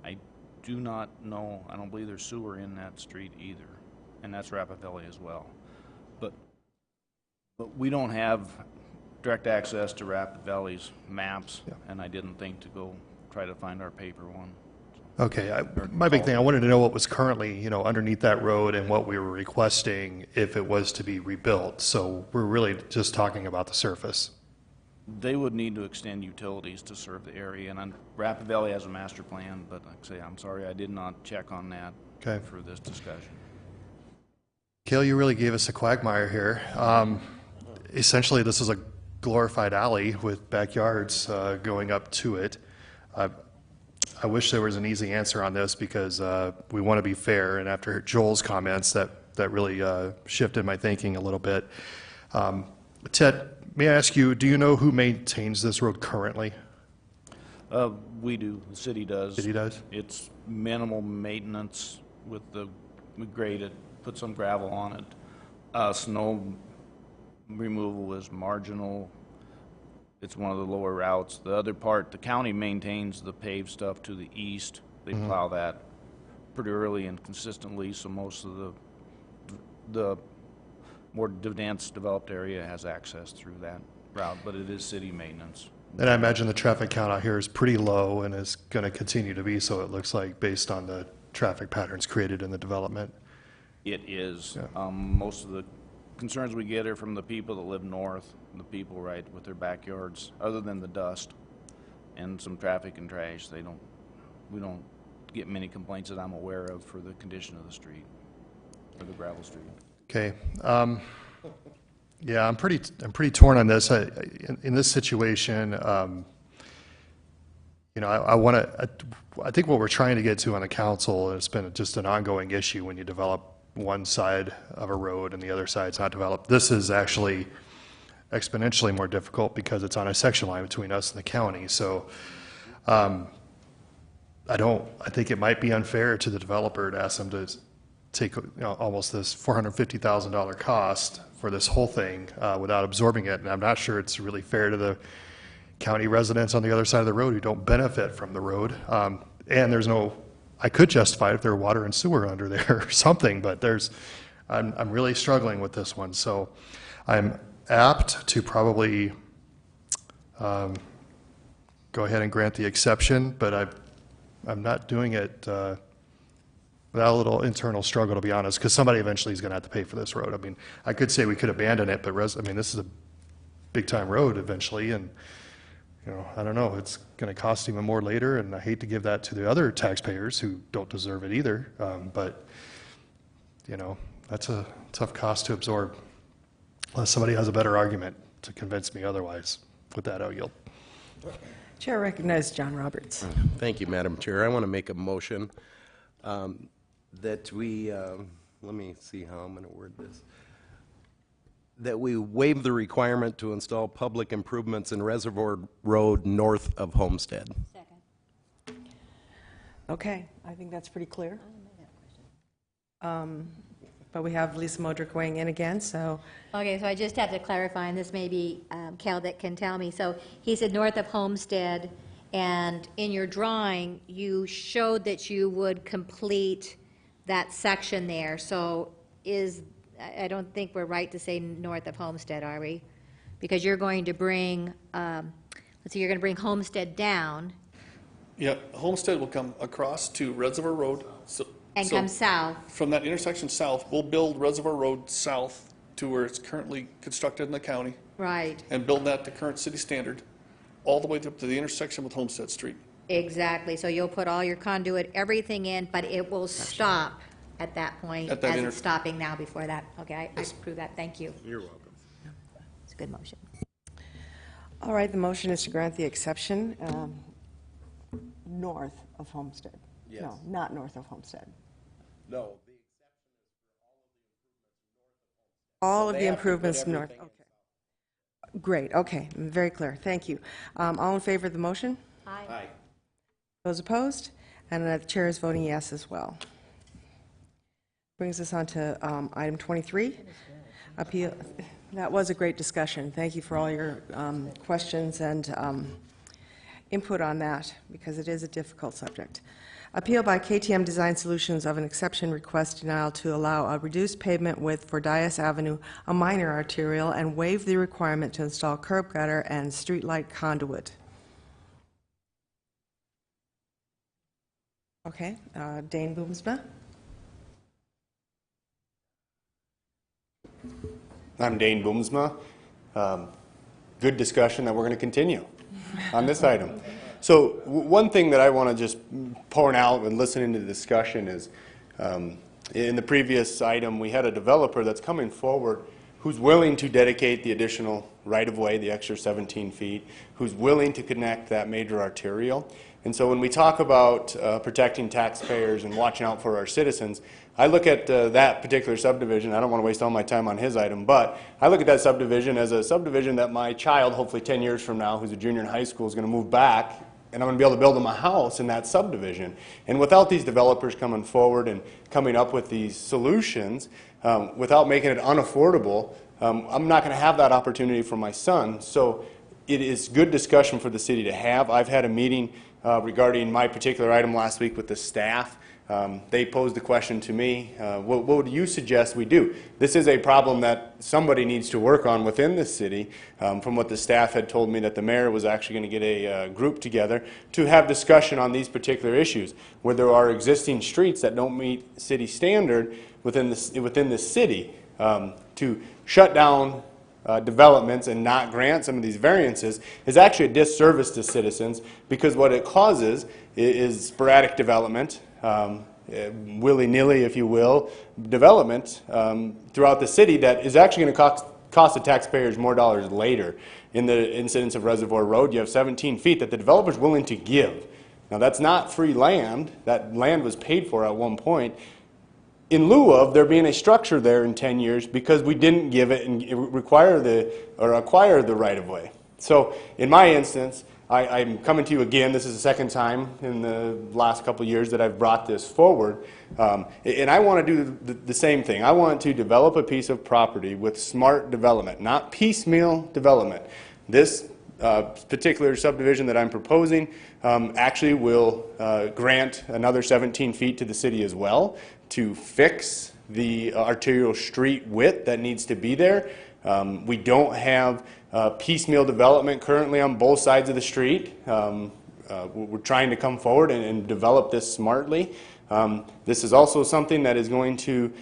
I do not know, I don't believe there's sewer in that street either, and that's Rapid Valley as well. But we don't have direct access to Rapid Valley's maps, and I didn't think to go try to find our paper one. Okay, my big thing, I wanted to know what was currently, you know, underneath that road and what we were requesting if it was to be rebuilt. So we're really just talking about the surface. They would need to extend utilities to serve the area, and Rapid Valley has a master plan, but like I say, I'm sorry, I did not check on that for this discussion. Cale, you really gave us a quagmire here. Essentially, this is a glorified alley with backyards going up to it. I wish there was an easy answer on this because we want to be fair, and after Joel's comments, that really shifted my thinking a little bit. Ted, may I ask you, do you know who maintains this road currently? We do. The city does. City does? It's minimal maintenance with we grade it put some gravel on it. Snow removal is marginal. It's one of the lower routes. The other part, the county maintains the paved stuff to the east. They plow that pretty early and consistently, so most of the more dense developed area has access through that route, but it is city maintenance. And I imagine the traffic count out here is pretty low and is going to continue to be so, it looks like, based on the traffic patterns created in the development. It is. Yeah. Most of the concerns we get are from the people that live north, the people right with their backyards, other than the dust and some traffic and trash. We don't get many complaints that I'm aware of for the condition of the street, or the gravel street. Okay. Yeah, I'm pretty torn on this. In this situation, you know, I think what we're trying to get to on the council, and it's been just an ongoing issue when you develop one side of a road and the other side's not developed. This is actually exponentially more difficult because it's on a section line between us and the county. So I think it might be unfair to the developer to ask them to take, you know, almost this $450,000 cost for this whole thing without absorbing it. And I'm not sure it's really fair to the county residents on the other side of the road who don't benefit from the road. And there's no, I could justify it if there were water and sewer under there or something, but I'm really struggling with this one. So I'm apt to probably go ahead and grant the exception, but I'm not doing it without a little internal struggle, to be honest, because somebody eventually is going to have to pay for this road. I mean, I could say we could abandon it, but I mean, this is a big-time road eventually, and you know, I don't know, it's going to cost even more later, and I hate to give that to the other taxpayers who don't deserve it either, but you know, that's a tough cost to absorb, unless somebody has a better argument to convince me otherwise. With that, I'll yield. Chair recognizes John Roberts. Thank you, Madam Chair. I want to make a motion that we, let me see how I'm going to word this, that we waive the requirement to install public improvements in Reservoir Road north of Homestead. Second. Okay, I think that's pretty clear. But we have Lisa Modrick weighing in again, so Okay, so I just have to clarify, and this may be Cal that can tell me. So he said north of Homestead, and in your drawing, you showed that you would complete that section there. So I don't think we're right to say north of Homestead, are we? Because you're going to bring, let's see, you're going to bring Homestead down Yeah, Homestead will come across to Reservoir Road. and come south. From that intersection south, we'll build Reservoir Road south to where it's currently constructed in the county, Right, and build that to current city standard, all the way up to the intersection with Homestead Street. exactly. So you'll put all your conduit, everything in, but it will stop at that point, At that as it's stopping now before that. Okay, I approve that. Thank you. You're welcome. It's a good motion. all right, the motion is to grant the exception north of Homestead. Yes. No, not north of Homestead. No. All of They the have to put improvements north. everything Okay. Great, okay, very clear, thank you. All in favor of the motion? Aye. Those opposed? And the chair is voting yes as well. Brings us on to item 23, appeal. That was a great discussion. Thank you for all your questions and input on that, because it is a difficult subject. Appeal by KTM Design Solutions of an exception request denial to allow a reduced pavement width for Dias Avenue, a minor arterial, and waive the requirement to install curb gutter and streetlight conduit. Okay, Dane Boomsma. I'm Dane Boomsma. Good discussion that we're going to continue on this item. So one thing that I want to just point out and listening to the discussion is in the previous item, we had a developer that's coming forward who's willing to dedicate the additional right-of-way, the extra 17 feet, who's willing to connect that major arterial. And so when we talk about protecting taxpayers and watching out for our citizens, I look at that particular subdivision. I don't want to waste all my time on his item, but I look at that subdivision as a subdivision that my child, hopefully 10 years from now, who's a junior in high school, is going to move back and I'm going to be able to build them a house in that subdivision. And without these developers coming forward and coming up with these solutions, without making it unaffordable, I'm not going to have that opportunity for my son. So it is good discussion for the city to have. I've had a meeting regarding my particular item last week with the staff. They posed the question to me, what would you suggest we do? This is a problem that somebody needs to work on within the city. From what the staff had told me, that the mayor was actually going to get a group together to have discussion on these particular issues, where there are existing streets that don't meet city standard within the city. To shut down developments and not grant some of these variances is actually a disservice to citizens, because what it causes is sporadic development, willy-nilly, if you will, development throughout the city that is actually going to cost the taxpayers more dollars later. In the incidence of Reservoir Road, you have 17 feet that the developer's willing to give. Now, that's not free land. That land was paid for at one point, in lieu of there being a structure there in 10 years because we didn't give it and acquire the right-of-way. So in my instance, I'm coming to you again. This is the second time in the last couple of years that I've brought this forward. And I want to do the same thing. I want to develop a piece of property with smart development, not piecemeal development. This particular subdivision that I'm proposing actually will grant another 17 feet to the city as well to fix the arterial street width that needs to be there. We don't have piecemeal development currently on both sides of the street. We're trying to come forward and develop this smartly. This is also something that is going to,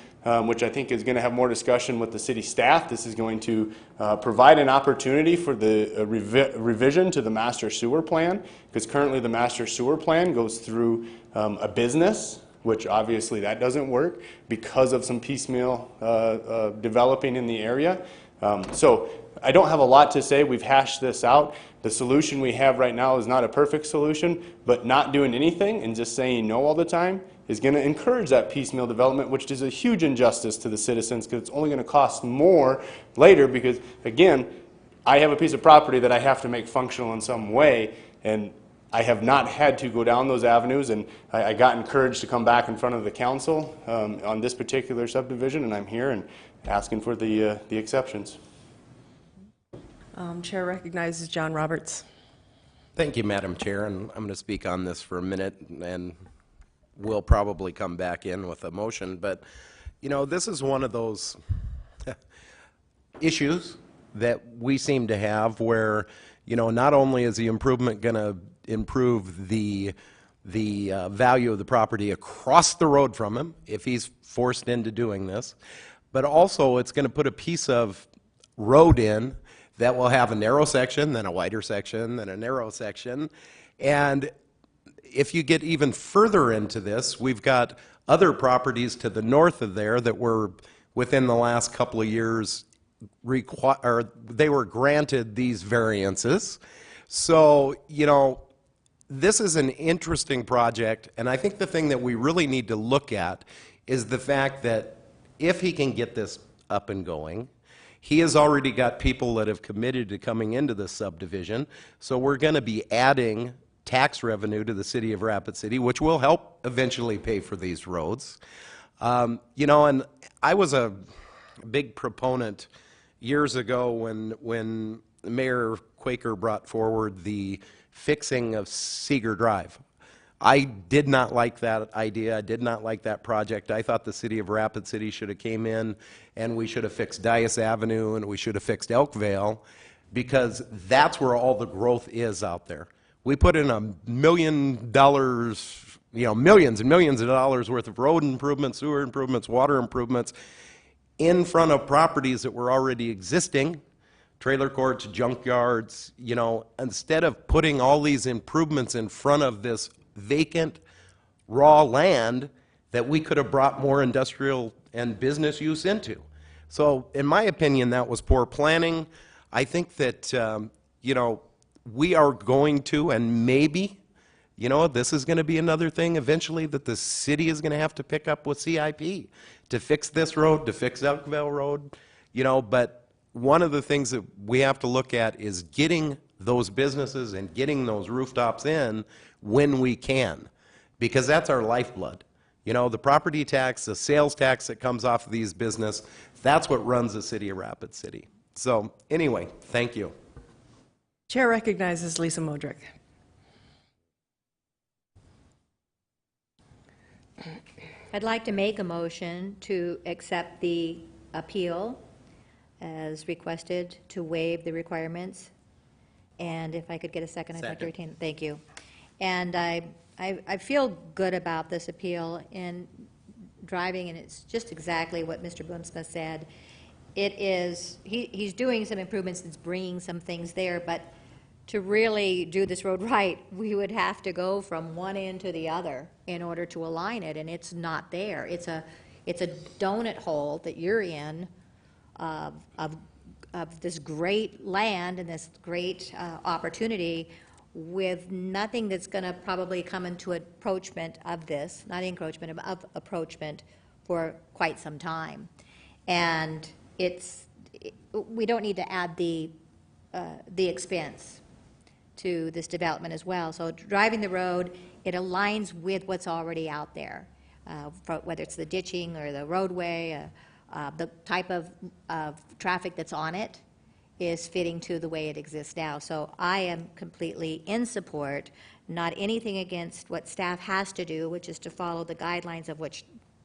which I think is going to have more discussion with the city staff. This is going to provide an opportunity for the revision to the master sewer plan, because currently the master sewer plan goes through a business, which obviously that doesn't work because of some piecemeal developing in the area. So I don't have a lot to say. We've hashed this out. The solution we have right now is not a perfect solution, but not doing anything and just saying no all the time is going to encourage that piecemeal development, which is a huge injustice to the citizens, because it's only going to cost more later because, again, I have a piece of property that I have to make functional in some way, and I have not had to go down those avenues, and I got encouraged to come back in front of the council on this particular subdivision, and I'm here and asking for the exceptions. Chair recognizes John Roberts. Thank you, Madam Chair, and I'm going to speak on this for a minute, and we'll probably come back in with a motion. But, you know, this is one of those issues that we seem to have where, you know, not only is the improvement going to improve the value of the property across the road from him if he's forced into doing this, but also it's going to put a piece of road in that will have a narrow section, then a wider section, then a narrow section. And if you get even further into this, we've got other properties to the north of there that were within the last couple of years they were granted these variances. So, you know, this is an interesting project, and I think the thing that we really need to look at is the fact that if he can get this up and going, he has already got people that have committed to coming into this subdivision, so we're going to be adding tax revenue to the city of Rapid City, which will help eventually pay for these roads. You know, and I was a big proponent years ago when Mayor Quaker brought forward the fixing of Seeger Drive. I did not like that idea. I did not like that project. I thought the city of Rapid City should have came in and we should have fixed Dias Avenue and we should have fixed Elkvale, because that's where all the growth is out there. We put in $1 million, you know, millions and millions of dollars worth of road improvements, sewer improvements, water improvements in front of properties that were already existing, trailer courts, junkyards, you know, instead of putting all these improvements in front of this vacant, raw land that we could have brought more industrial and business use into. So, in my opinion, that was poor planning. I think that, you know, we are going to, and maybe, you know, this is going to be another thing eventually that the city is going to have to pick up with CIP to fix this road, to fix Elkvale Road, you know, but one of the things that we have to look at is getting those businesses and getting those rooftops in when we can, because that's our lifeblood. You know, the property tax, the sales tax that comes off of these business, that's what runs the city of Rapid City. So anyway, thank you. Chair recognizes Lisa Modrick. I'd like to make a motion to accept the appeal as requested to waive the requirements. And if I could get a second, I'd like to retain. Thank you. And I feel good about this appeal in driving, and it's just exactly what Mr. Boomsma said. It is, he's doing some improvements, it's bringing some things there, but to really do this road right, we would have to go from one end to the other in order to align it, and it's not there. It's a donut hole that you're in of this great land and this great opportunity with nothing that's going to probably come into approachment of this, not encroachment, of approachment for quite some time. And we don't need to add the expense to this development as well. So driving the road, it aligns with what's already out there, whether it's the ditching or the roadway, the type of traffic that's on it is fitting to the way it exists now. So I am completely in support, not anything against what staff has to do, which is to follow the guidelines of which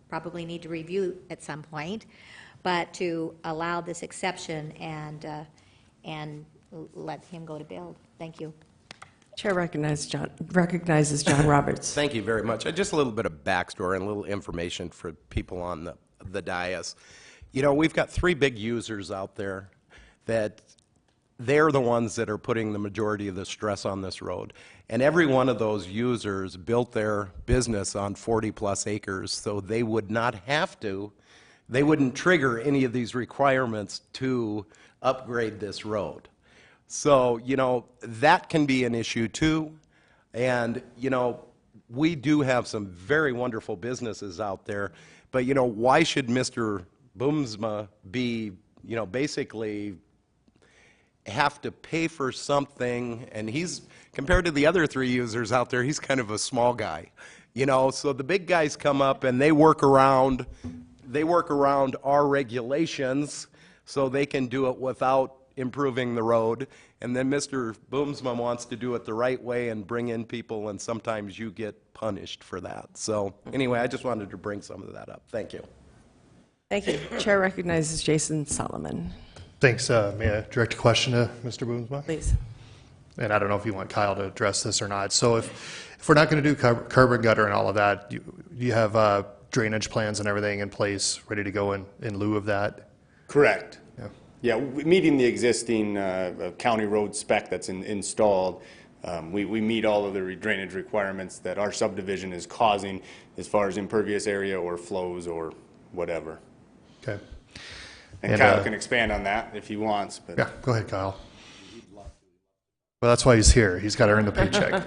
probably need to review at some point, but to allow this exception and let him go to build. Thank you. Chair recognizes John Roberts. Thank you very much. Just a little bit of backstory and a little information for people on the dais. You know, we've got 3 big users out there that they're the ones that are putting the majority of the stress on this road. And every one of those users built their business on 40-plus acres, so they would not have to, they wouldn't trigger any of these requirements to upgrade this road. So, you know, that can be an issue too. And, you know, we do have some very wonderful businesses out there, but, you know, why should Mr. Boomsma be, you know, basically have to pay for something? And he's, compared to the other 3 users out there, he's kind of a small guy, you know. So the big guys come up and they work around our regulations so they can do it without improving the road. And then Mr. Boomsma wants to do it the right way and bring in people, and sometimes you get punished for that. So anyway, I just wanted to bring some of that up. Thank you. Thank you. Chair recognizes Jason Solomon. Thanks. May I direct a question to Mr. Boomsma? Please. And I don't know if you want Kyle to address this or not. So if we're not going to do curb and gutter and all of that, do you have drainage plans and everything in place, ready to go in lieu of that? Correct. Yeah. Yeah, meeting the existing county road spec that's installed, we meet all of the drainage requirements that our subdivision is causing as far as impervious area or flows or whatever. Okay. And Kyle can expand on that if he wants. But yeah, go ahead, Kyle. Well, that's why he's here. He's got to earn the paycheck.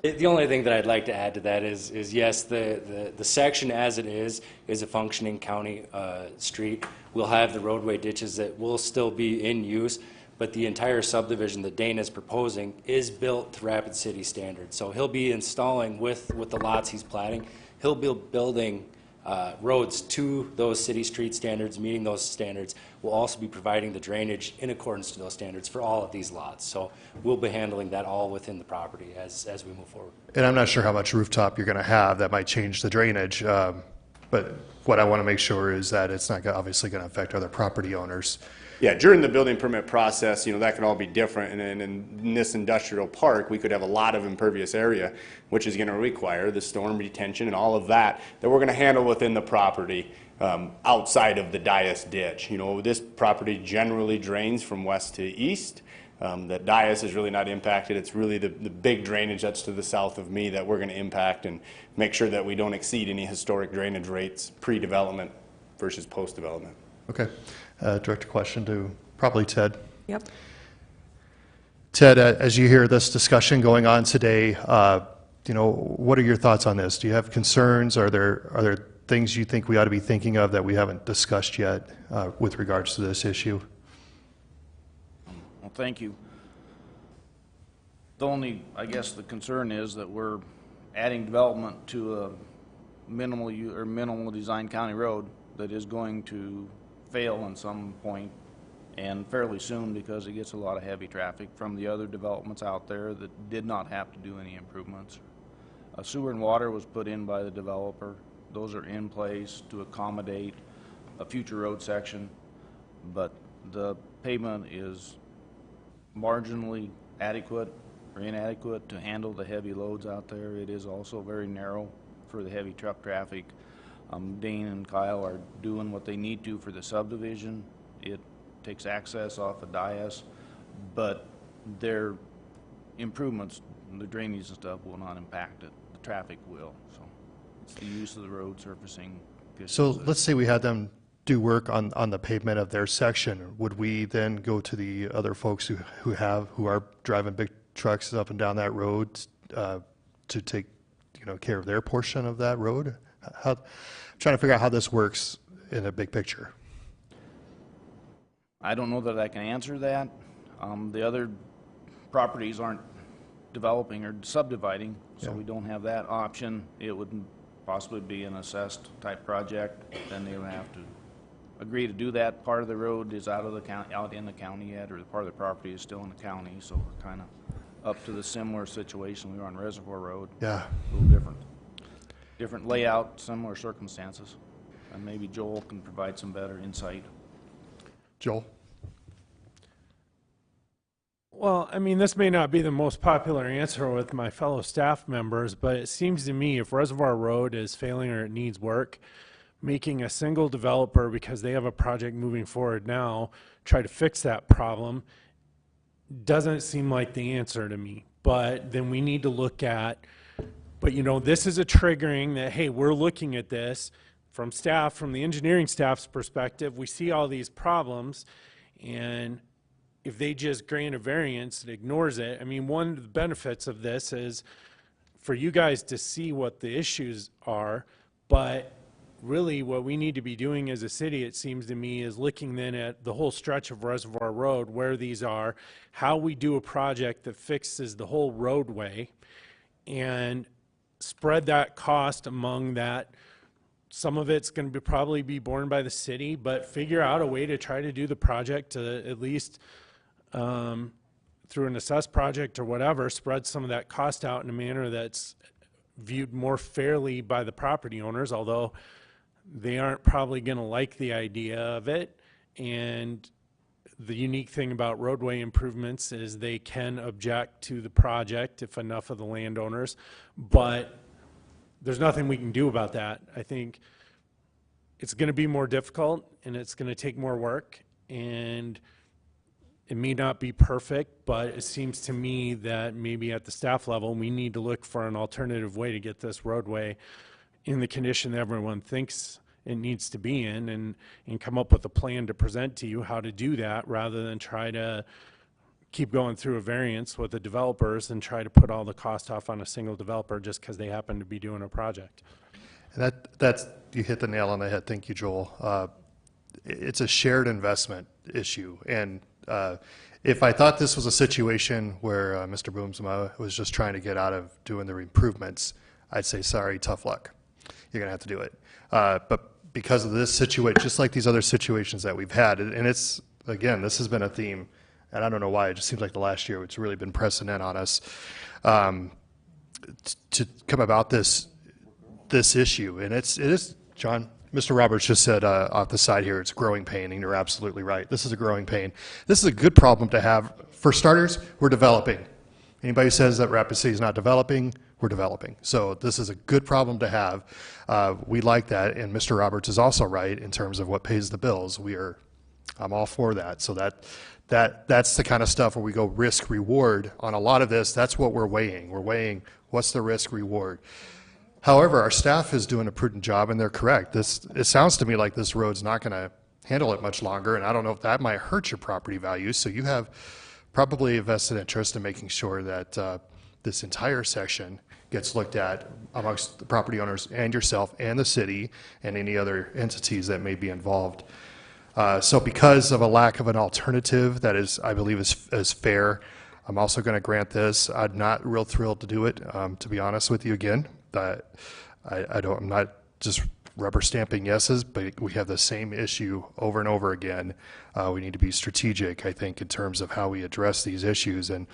The only thing that I'd like to add to that is yes, the section as it is a functioning county street. We'll have the roadway ditches that will still be in use, but the entire subdivision that Dane is proposing is built to Rapid City standards. So he'll be installing with the lots he's platting, he'll be building roads to those city street standards, meeting those standards. We'll also be providing the drainage in accordance to those standards for all of these lots. So we'll be handling that all within the property as we move forward. And I'm not sure how much rooftop you're going to have. That might change the drainage. But what I want to make sure is that it's not obviously going to affect other property owners. yeah, during the building permit process, you know, that can all be different. And in this industrial park, we could have a lot of impervious area, which is going to require the storm retention and all of that we're going to handle within the property outside of the Dias ditch. You know, this property generally drains from west to east. That Dias is really not impacted. It's really the big drainage that's to the south of me that we're going to impact and make sure that we don't exceed any historic drainage rates pre-development versus post-development. Okay. Direct a question to probably Ted. Yep. Ted, as you hear this discussion going on today, you know, what are your thoughts on this? Do you have concerns? Are there things you think we ought to be thinking of that we haven't discussed yet with regards to this issue? Well, thank you. The only, I guess, the concern is that we're adding development to a minimal design county road that is going to fail in some point and fairly soon because it gets a lot of heavy traffic from the other developments out there that did not have to do any improvements. Sewer and water was put in by the developer. Those are in place to accommodate a future road section, but the pavement is marginally adequate or inadequate to handle the heavy loads out there. It is also very narrow for the heavy truck traffic. Dane and Kyle are doing what they need to for the subdivision. It takes access off of Dias, but their improvements, the drainage and stuff, will not impact it. The traffic will. So it's the use of the road surfacing. So let's say we had them do work on the pavement of their section. Would we then go to the other folks who are driving big trucks up and down that road to take care of their portion of that road? I'm trying to figure out how this works in a big picture. I don't know that I can answer that. The other properties aren't developing or subdividing, so we don't have that option. It would possibly be an assessed type project. Then they would have to agree to do that. Part of the road is out in the county yet, or the part of the property is still in the county, so we're kind of up to the similar situation we were on Reservoir Road. Yeah. A little different. Different layout, similar circumstances. And maybe Joel can provide some better insight. Joel? Well, I mean, this may not be the most popular answer with my fellow staff members, but it seems to me if Reservoir Road is failing or it needs work, making a single developer, because they have a project moving forward now, try to fix that problem doesn't seem like the answer to me. But then we need to look at, but this is a triggering that, hey, we're looking at this from staff, from the engineering staff's perspective. We see all these problems, and if they just grant a variance that ignores it, I mean, one of the benefits of this is for you guys to see what the issues are, but really what we need to be doing as a city, it seems to me, is looking then at the whole stretch of Reservoir Road, where these are, how we do a project that fixes the whole roadway, and spread that cost among that. Some of it's going to probably be borne by the city, but figure out a way to try to do the project to at least through an assessed project or whatever, spread some of that cost out in a manner that's viewed more fairly by the property owners, although they aren't probably going to like the idea of it. And the unique thing about roadway improvements is they can object to the project if enough of the landowners, but there's nothing we can do about that. I think it's going to be more difficult and it's going to take more work, and it may not be perfect, but it seems to me that maybe at the staff level we need to look for an alternative way to get this roadway in the condition that everyone thinks it needs to be in, and come up with a plan to present to you how to do that, rather than try to keep going through a variance with the developers and try to put all the cost off on a single developer just because they happen to be doing a project. And that's, you hit the nail on the head. Thank you, Joel. It's a shared investment issue. And if I thought this was a situation where Mr. Boomsma was just trying to get out of doing the improvements, I'd say, sorry, tough luck. You're going to have to do it. But because of this situation, just like these other situations that we've had, and it's, again, this has been a theme, and I don't know why, it just seems like the last year it's really been pressing in on us to come about this issue. And it is, John, Mr. Roberts just said off the side here, it's a growing pain, and you're absolutely right. This is a growing pain. This is a good problem to have. For starters, we're developing. Anybody who says that Rapid City is not developing, we're developing. So this is a good problem to have. We like that, and Mr. Roberts is also right in terms of what pays the bills. I'm all for that. So that's the kind of stuff where we go risk reward on a lot of this. That's what we're weighing. We're weighing what's the risk reward. However, our staff is doing a prudent job, and they're correct. It sounds to me like this road's not going to handle it much longer, and I don't know if that might hurt your property value. So you have probably a vested interest in making sure that this entire section gets looked at amongst the property owners and yourself and the city and any other entities that may be involved. So because of a lack of an alternative that is, I believe, is fair, I'm also going to grant this. I'm not real thrilled to do it, to be honest with you again. I'm not just rubber stamping yeses, but we have the same issue over and over again. We need to be strategic, I think, in terms of how we address these issues. And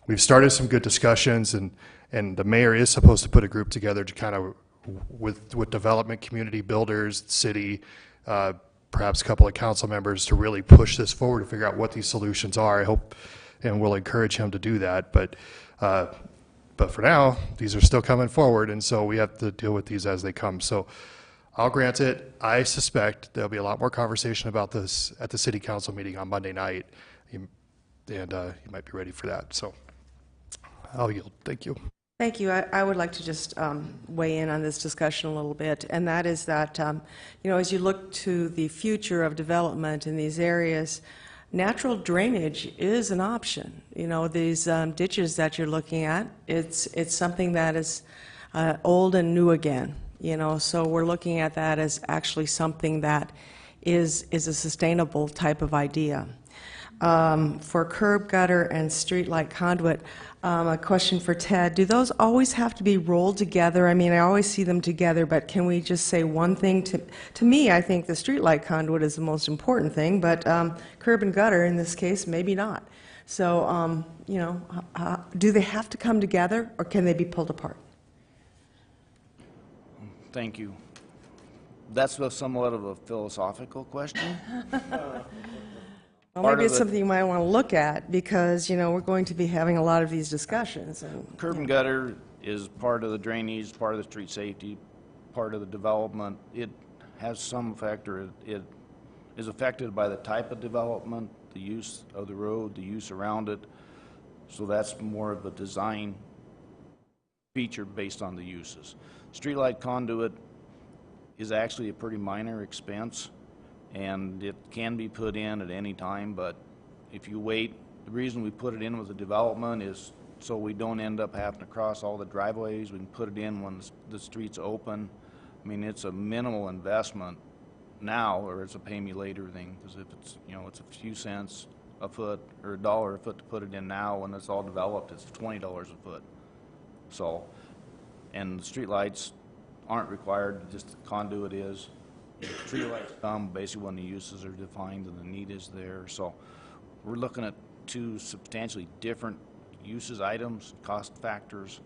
we've started some good discussions, and the mayor is supposed to put a group together to kind of, with development community builders, city, perhaps a couple of council members, to really push this forward to figure out what these solutions are. I hope, and we'll encourage him to do that. But for now, these are still coming forward, and so we have to deal with these as they come. So I'll grant it. I suspect there'll be a lot more conversation about this at the city council meeting on Monday night, and you might be ready for that. So I'll yield. Thank you. Thank you. I would like to just weigh in on this discussion a little bit, and that is that, as you look to the future of development in these areas, natural drainage is an option. These ditches that you're looking at, it's something that is old and new again. So we're looking at that as actually something that is a sustainable type of idea. For curb gutter and streetlight conduit, a question for Ted. Do those always have to be rolled together? I mean, I always see them together, but can we just say one thing? To me, I think the streetlight conduit is the most important thing, but curb and gutter, in this case, maybe not. So, do they have to come together, or can they be pulled apart? Thank you. That's somewhat of a philosophical question. Well, maybe it's something you might want to look at, because, we're going to be having a lot of these discussions. Curb and gutter is part of the drainage, part of the street safety, part of the development. It has some effect, or it is affected by the type of development, the use of the road, the use around it. So that's more of a design feature based on the uses. Streetlight conduit is actually a pretty minor expense, and it can be put in at any time, but if you wait, the reason we put it in with the development is so we don't end up having to cross all the driveways. We can put it in when the street's open. I mean, it's a minimal investment now, or it's a pay me later thing, because if it's, it's a few cents a foot or $1 a foot to put it in now, when it's all developed, it's $20 a foot. So, and the street lights aren't required, just the conduit is. Street lights come basically when the uses are defined and the need is there. So we're looking at two substantially different uses items, cost factors,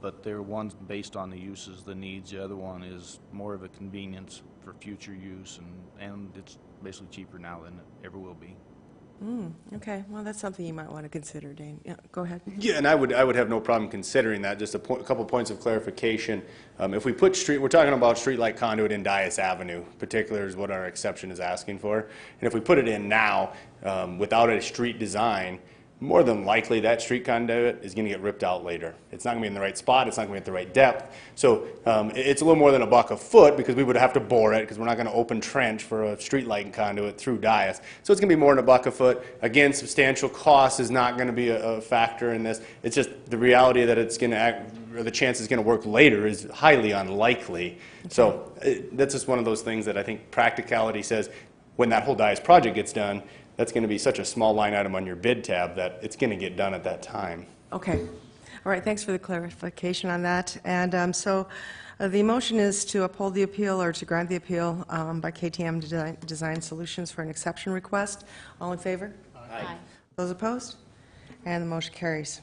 but they're one's based on the uses, the needs. The other one is more of a convenience for future use, and it's basically cheaper now than it ever will be. Okay, well, that's something you might want to consider, Dane. Yeah, go ahead. Yeah, and I would have no problem considering that. Just a couple points of clarification. If we put we're talking about streetlight conduit in Dias Avenue, particular is what our exception is asking for. And if we put it in now, without a street design, more than likely that street conduit is going to get ripped out later. It's not going to be in the right spot. It's not going to be at the right depth. So it's a little more than $1 a foot, because we would have to bore it, because we're not going to open trench for a street light conduit through Dias. So it's going to be more than $1 a foot. Again, substantial cost is not going to be a factor in this. It's just the reality that it's going to act, or the chance it's going to work later is highly unlikely. So that's just one of those things that I think practicality says when that whole Dias project gets done, that's going to be such a small line item on your bid tab that it's going to get done at that time. Okay. All right, thanks for the clarification on that. And so the motion is to uphold the appeal or to grant the appeal by KTM Design Solutions for an exception request. All in favor? Aye. Those opposed? And the motion carries.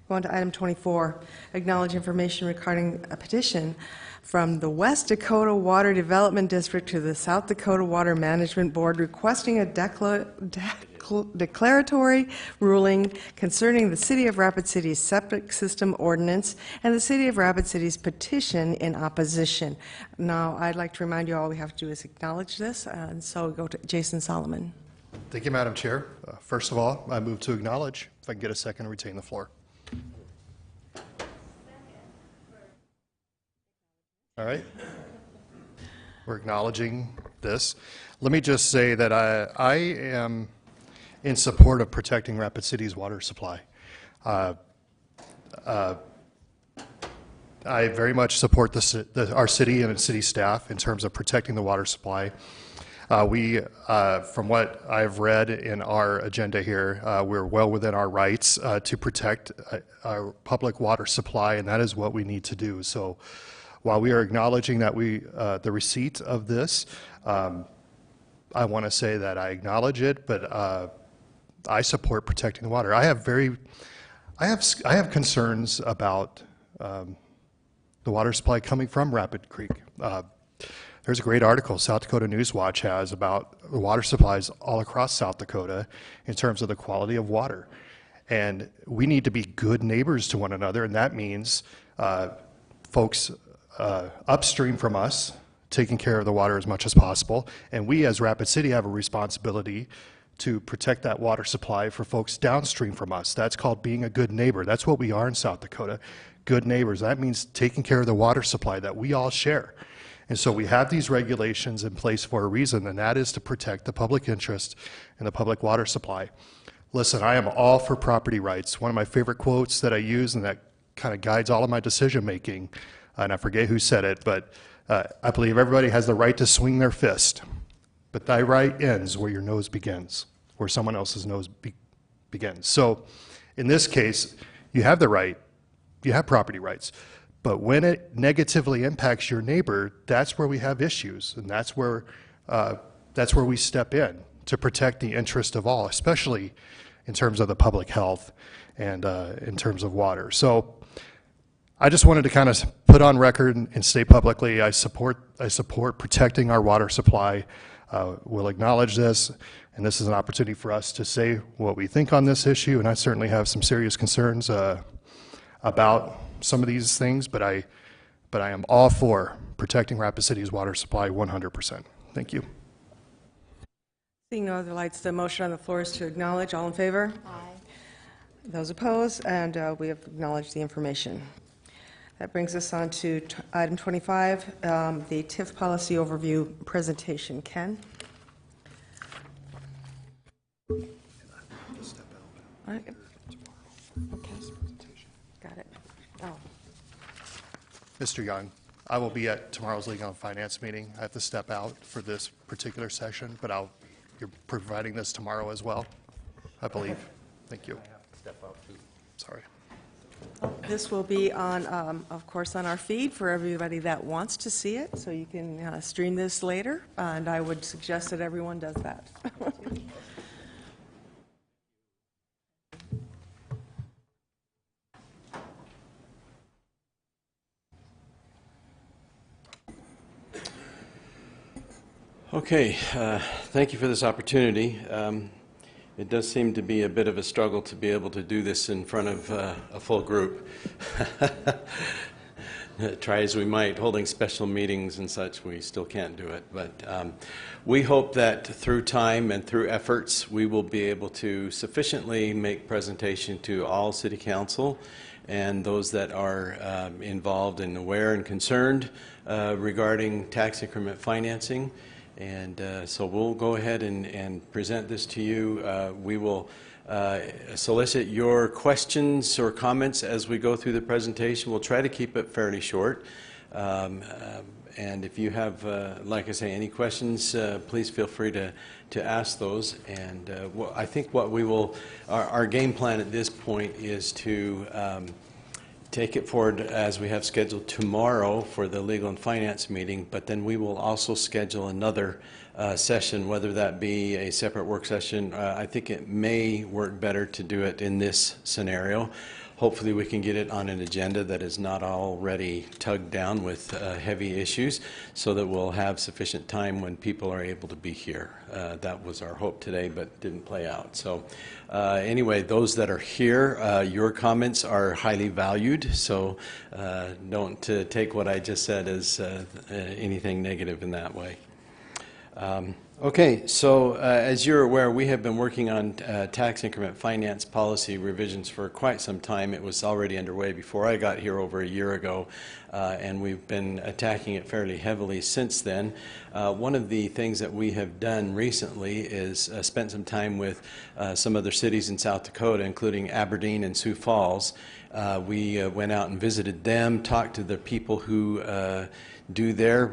Going to item 24, acknowledge information regarding a petition from the West Dakota Water Development District to the South Dakota Water Management Board requesting a declaratory ruling concerning the City of Rapid City's septic system ordinance and the City of Rapid City's petition in opposition. Now, I'd like to remind you all we have to do is acknowledge this, and so we go to Jason Solomon. Thank you, Madam Chair. First of all, I move to acknowledge. If I can get a second, retain the floor. All right. We're acknowledging this. Let me just say that I am in support of protecting Rapid City's water supply. I very much support our city and its city staff in terms of protecting the water supply. From what I've read in our agenda here, we're well within our rights to protect our public water supply, and that is what we need to do. So while we are acknowledging that the receipt of this, I want to say that I acknowledge it, but I support protecting the water. I have concerns about the water supply coming from Rapid Creek. There's a great article South Dakota News Watch has about the water supplies all across South Dakota in terms of the quality of water. And we need to be good neighbors to one another, and that means folks upstream from us taking care of the water as much as possible. And we as Rapid City have a responsibility to protect that water supply for folks downstream from us. That's called being a good neighbor. That's what we are in South Dakota, good neighbors. That means taking care of the water supply that we all share. And so we have these regulations in place for a reason, and that is to protect the public interest and the public water supply. Listen, I am all for property rights. One of my favorite quotes that I use and that kind of guides all of my decision making, and I forget who said it, but I believe everybody has the right to swing their fist, but thy right ends where your nose begins, where someone else's nose begins. So in this case, you have the right, you have property rights. But when it negatively impacts your neighbor, that's where we have issues, and that's where we step in to protect the interest of all, especially in terms of the public health and in terms of water. So I just wanted to kind of put on record and state publicly, I support protecting our water supply. We'll acknowledge this, and this is an opportunity for us to say what we think on this issue, and I certainly have some serious concerns about some of these things, but I am all for protecting Rapid City's water supply 100%. Thank you. Seeing no other lights, the motion on the floor is to acknowledge. All in favor? Aye. Those opposed? And we have acknowledged the information. That brings us on to item 25, the TIF policy overview presentation. Ken? All right. Okay. Got it. Oh. Mr. Young, I will be at tomorrow's Legal and Finance meeting. I have to step out for this particular session, but you're providing this tomorrow as well, I believe. Thank you. I have to step out too. Sorry. This will be on, of course, on our feed for everybody that wants to see it, so you can stream this later, and I would suggest that everyone does that. Okay, thank you for this opportunity. It does seem to be a bit of a struggle to be able to do this in front of a full group. Try as we might, holding special meetings and such, we still can't do it. But we hope that through time and through efforts, we will be able to sufficiently make presentation to all City Council and those that are involved and aware and concerned regarding tax increment financing. And so we'll go ahead and present this to you. We will solicit your questions or comments as we go through the presentation. We'll try to keep it fairly short. And if you have, like I say, any questions, please feel free to ask those. And I think what we will, our game plan at this point is to take it forward as we have scheduled tomorrow for the Legal and Finance meeting, but then we will also schedule another session, whether that be a separate work session. I think it may work better to do it in this scenario. Hopefully we can get it on an agenda that is not already tugged down with heavy issues, so that we'll have sufficient time when people are able to be here. That was our hope today, but didn't play out. So anyway, those that are here, your comments are highly valued, so don't take what I just said as anything negative in that way. Okay, so as you're aware, we have been working on tax increment finance policy revisions for quite some time. It was already underway before I got here over a year ago, and we've been attacking it fairly heavily since then. One of the things that we have done recently is spent some time with some other cities in South Dakota, including Aberdeen and Sioux Falls, We went out and visited them, talked to the people who do their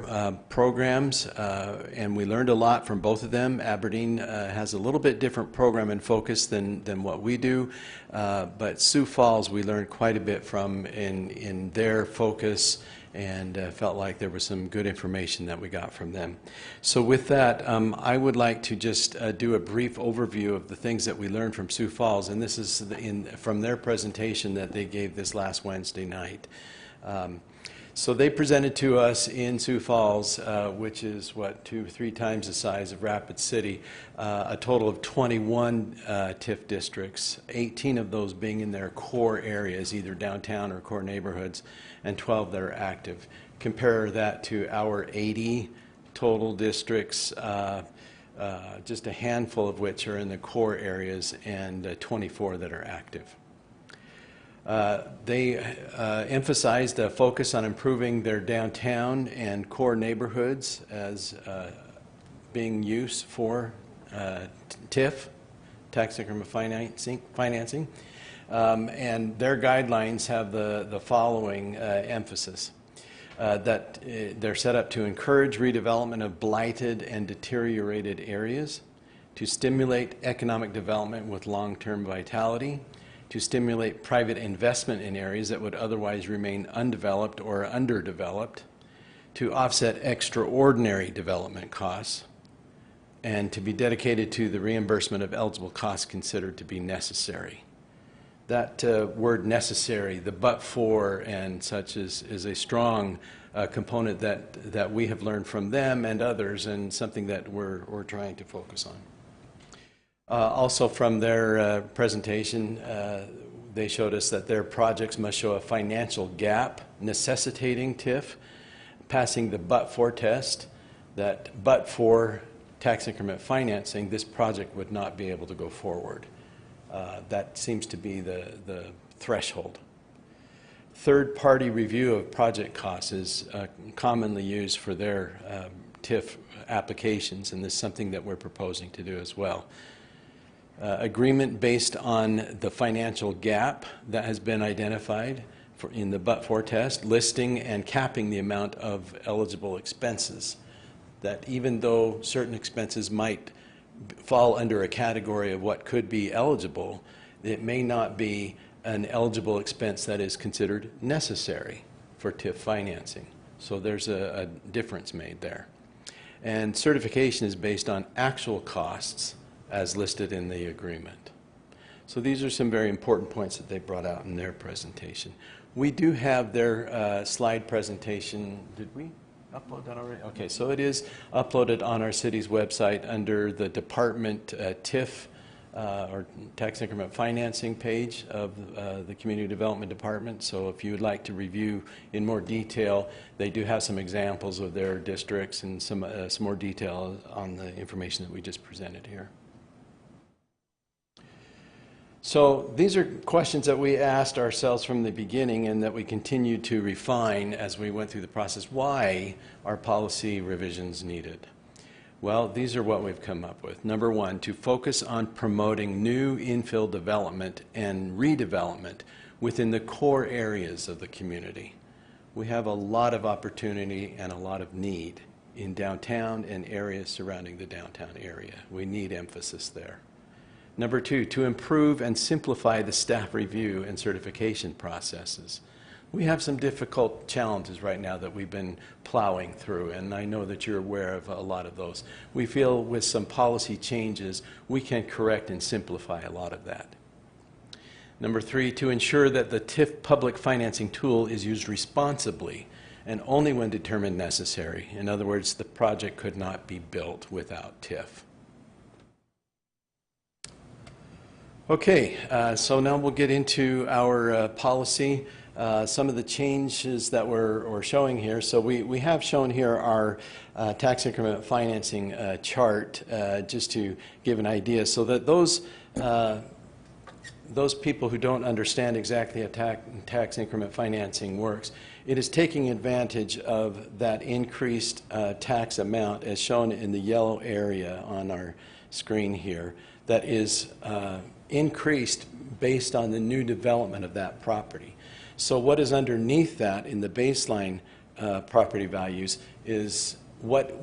programs, and we learned a lot from both of them. Aberdeen has a little bit different program and focus than what we do, but Sioux Falls we learned quite a bit from in their focus, and felt like there was some good information that we got from them. So with that, I would like to just do a brief overview of the things that we learned from Sioux Falls, and this is from their presentation that they gave this last Wednesday night. So they presented to us in Sioux Falls, which is, 2 or 3 times the size of Rapid City, a total of 21 TIF districts, 18 of those being in their core areas, either downtown or core neighborhoods, and 12 that are active. Compare that to our 80 total districts, just a handful of which are in the core areas, and 24 that are active. They emphasized a focus on improving their downtown and core neighborhoods as being used for TIF, tax increment financing. And their guidelines have the following emphasis. That they're set up to encourage redevelopment of blighted and deteriorated areas, to stimulate economic development with long-term vitality, to stimulate private investment in areas that would otherwise remain undeveloped or underdeveloped, to offset extraordinary development costs, and to be dedicated to the reimbursement of eligible costs considered to be necessary. That word necessary, the but for and such, is a strong component that we have learned from them and others, and something that we're trying to focus on. Also from their presentation, they showed us that their projects must show a financial gap necessitating TIF, passing the but-for test, that but for tax increment financing, this project would not be able to go forward. That seems to be the threshold. Third-party review of project costs is commonly used for their TIF applications, and this is something that we're proposing to do as well. Agreement based on the financial gap that has been identified in the but-for test, listing and capping the amount of eligible expenses, that even though certain expenses might fall under a category of what could be eligible, it may not be an eligible expense that is considered necessary for TIF financing. So there's a difference made there. And certification is based on actual costs as listed in the agreement. So these are some very important points that they brought out in their presentation. We do have their slide presentation. Did we upload that already? Okay, so it is uploaded on our city's website under the department TIF or tax increment financing page of the Community Development Department. So if you would like to review in more detail, they do have some examples of their districts and some more detail on the information that we just presented here. So these are questions that we asked ourselves from the beginning and that we continued to refine as we went through the process. Why are policy revisions needed? Well, these are what we've come up with. Number one, to focus on promoting new infill development and redevelopment within the core areas of the community. We have a lot of opportunity and a lot of need in downtown and areas surrounding the downtown area. We need emphasis there. Number two, to improve and simplify the staff review and certification processes. We have some difficult challenges right now that we've been plowing through, and I know that you're aware of a lot of those. We feel with some policy changes, we can correct and simplify a lot of that. Number three, to ensure that the TIF public financing tool is used responsibly and only when determined necessary. In other words, the project could not be built without TIF. Okay, so now we'll get into our policy. Some of the changes that we're showing here. So we have shown here our tax increment financing chart just to give an idea, so that those people who don't understand exactly how tax increment financing works, it is taking advantage of that increased tax amount as shown in the yellow area on our screen here that is increased based on the new development of that property. So what is underneath that in the baseline property values is what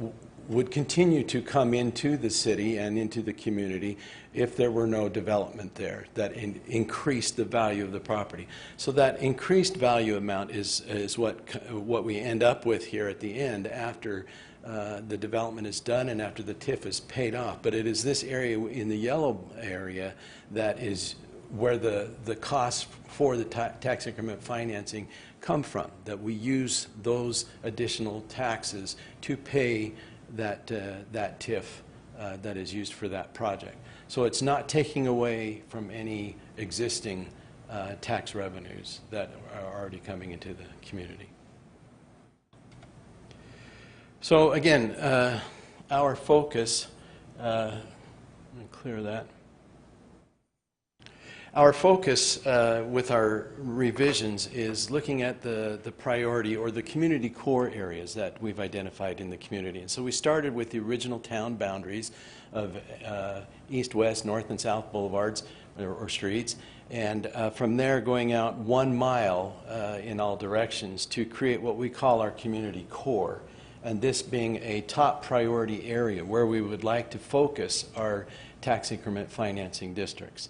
would continue to come into the city and into the community if there were no development there that increased the value of the property. So that increased value amount is what we end up with here at the end after the development is done and after the TIF is paid off. But it is this area in the yellow area that is where the costs for the tax increment financing come from, that we use those additional taxes to pay that TIF that is used for that project. So it's not taking away from any existing tax revenues that are already coming into the community. So again, our focus, let me clear that. Our focus with our revisions is looking at the priority or the community core areas that we've identified in the community. And so we started with the original town boundaries of east, west, north, and south boulevards or streets. And from there going out 1 mile in all directions to create what we call our community core. And this being a top priority area where we would like to focus our tax increment financing districts.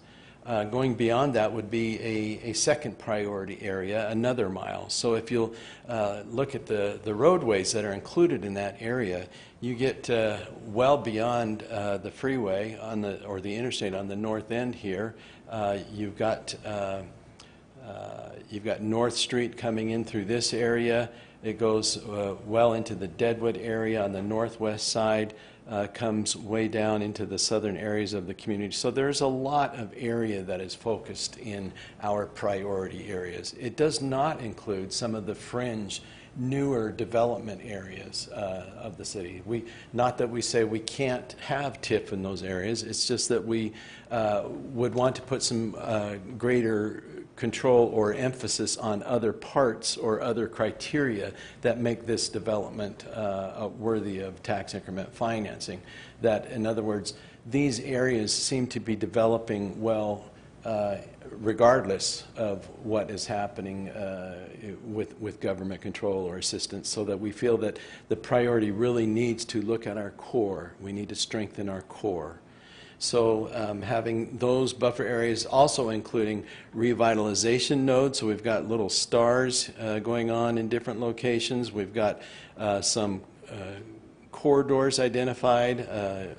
Going beyond that would be a second priority area, another mile. So if you'll look at the roadways that are included in that area, you get well beyond the freeway or the interstate on the north end here. You've got North Street coming in through this area. It goes well into the Deadwood area on the northwest side. Comes way down into the southern areas of the community. So there's a lot of area that is focused in our priority areas. It does not include some of the fringe, newer development areas of the city. Not that we say we can't have TIF in those areas, it's just that we would want to put some greater control or emphasis on other parts or other criteria that make this development worthy of tax increment financing. That, in other words, these areas seem to be developing well regardless of what is happening with government control or assistance, so that we feel that the priority really needs to look at our core. We need to strengthen our core. So having those buffer areas, also including revitalization nodes. So we've got little stars going on in different locations. We've got some corridors identified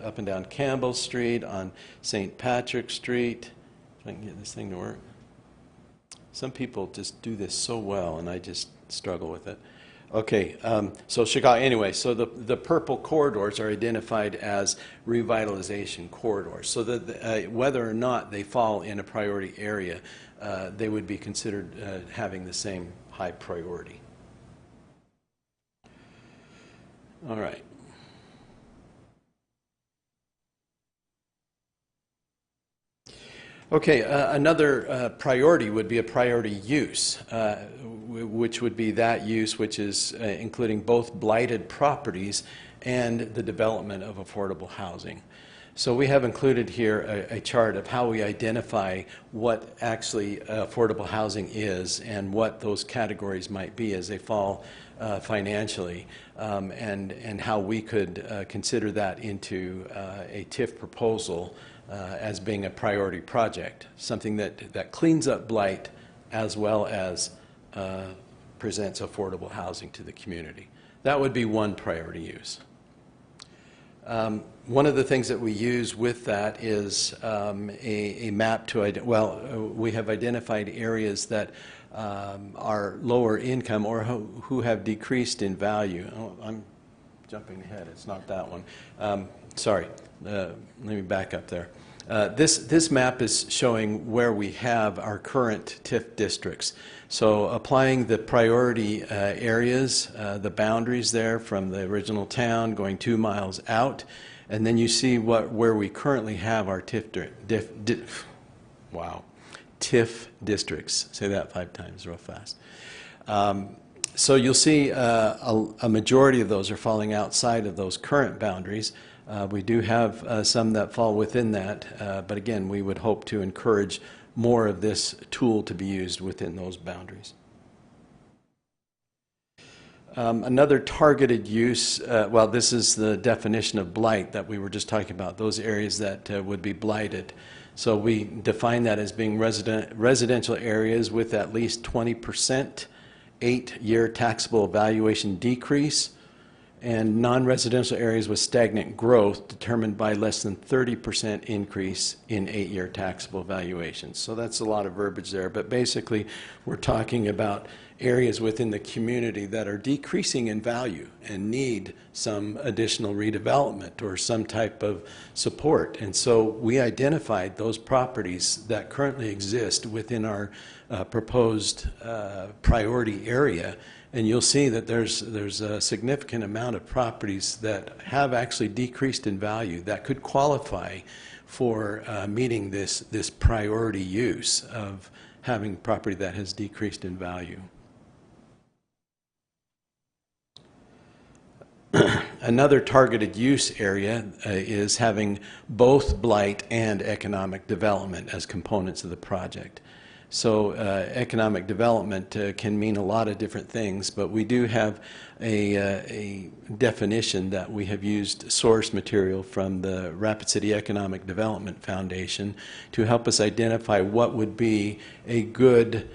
up and down Campbell Street, on St. Patrick Street. If I can get this thing to work. Some people just do this so well, and I just struggle with it. Okay, so Chicago, anyway, so the purple corridors are identified as revitalization corridors. So that whether or not they fall in a priority area, they would be considered having the same high priority. All right. Okay, another priority would be a priority use, which would be that use which is including both blighted properties and the development of affordable housing. So we have included here a chart of how we identify what actually affordable housing is and what those categories might be as they fall financially, and how we could consider that into a TIF proposal as being a priority project, something that cleans up blight as well as presents affordable housing to the community. That would be one priority use. One of the things that we use with that is a map to, we have identified areas that are lower income or who have decreased in value. Oh, I'm jumping ahead, it's not that one. Sorry, let me back up there. This map is showing where we have our current TIF districts. So applying the priority areas, the boundaries there from the original town going 2 miles out, and then you see where we currently have our TIF districts. Say that 5 times real fast. So you'll see a majority of those are falling outside of those current boundaries. We do have some that fall within that, but again, we would hope to encourage more of this tool to be used within those boundaries. Another targeted use, well, this is the definition of blight that we were just talking about, those areas that would be blighted. So we define that as being residential areas with at least 20% 8-year taxable valuation decrease, and non-residential areas with stagnant growth determined by less than 30% increase in 8-year taxable valuations. So that's a lot of verbiage there, but basically we're talking about areas within the community that are decreasing in value and need some additional redevelopment or some type of support. And so we identified those properties that currently exist within our proposed priority area. And you'll see that there's a significant amount of properties that have actually decreased in value that could qualify for meeting this priority use of having property that has decreased in value. Another targeted use area is having both blight and economic development as components of the project. So economic development can mean a lot of different things, but we do have a definition that we have used source material from the Rapid City Economic Development Foundation to help us identify what would be a good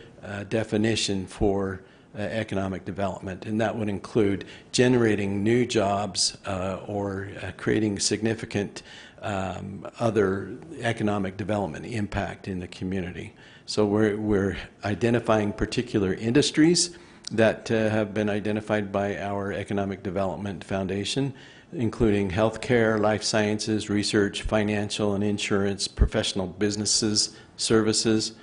definition for economic development, and that would include generating new jobs or creating significant other economic development impact in the community. So we're identifying particular industries that have been identified by our Economic Development Foundation, including healthcare, life sciences, research, financial and insurance, professional businesses, services,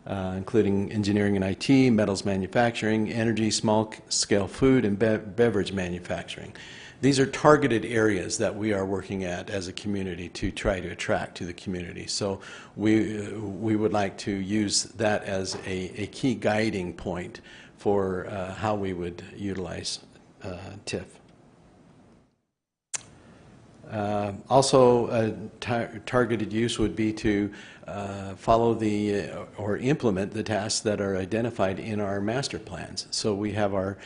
including engineering and IT, metals manufacturing, energy, small-scale food, and beverage manufacturing. These are targeted areas that we are working at as a community to try to attract to the community. So we would like to use that as a key guiding point for how we would utilize TIF. Also, targeted use would be to follow or implement the tasks that are identified in our master plans. So we have our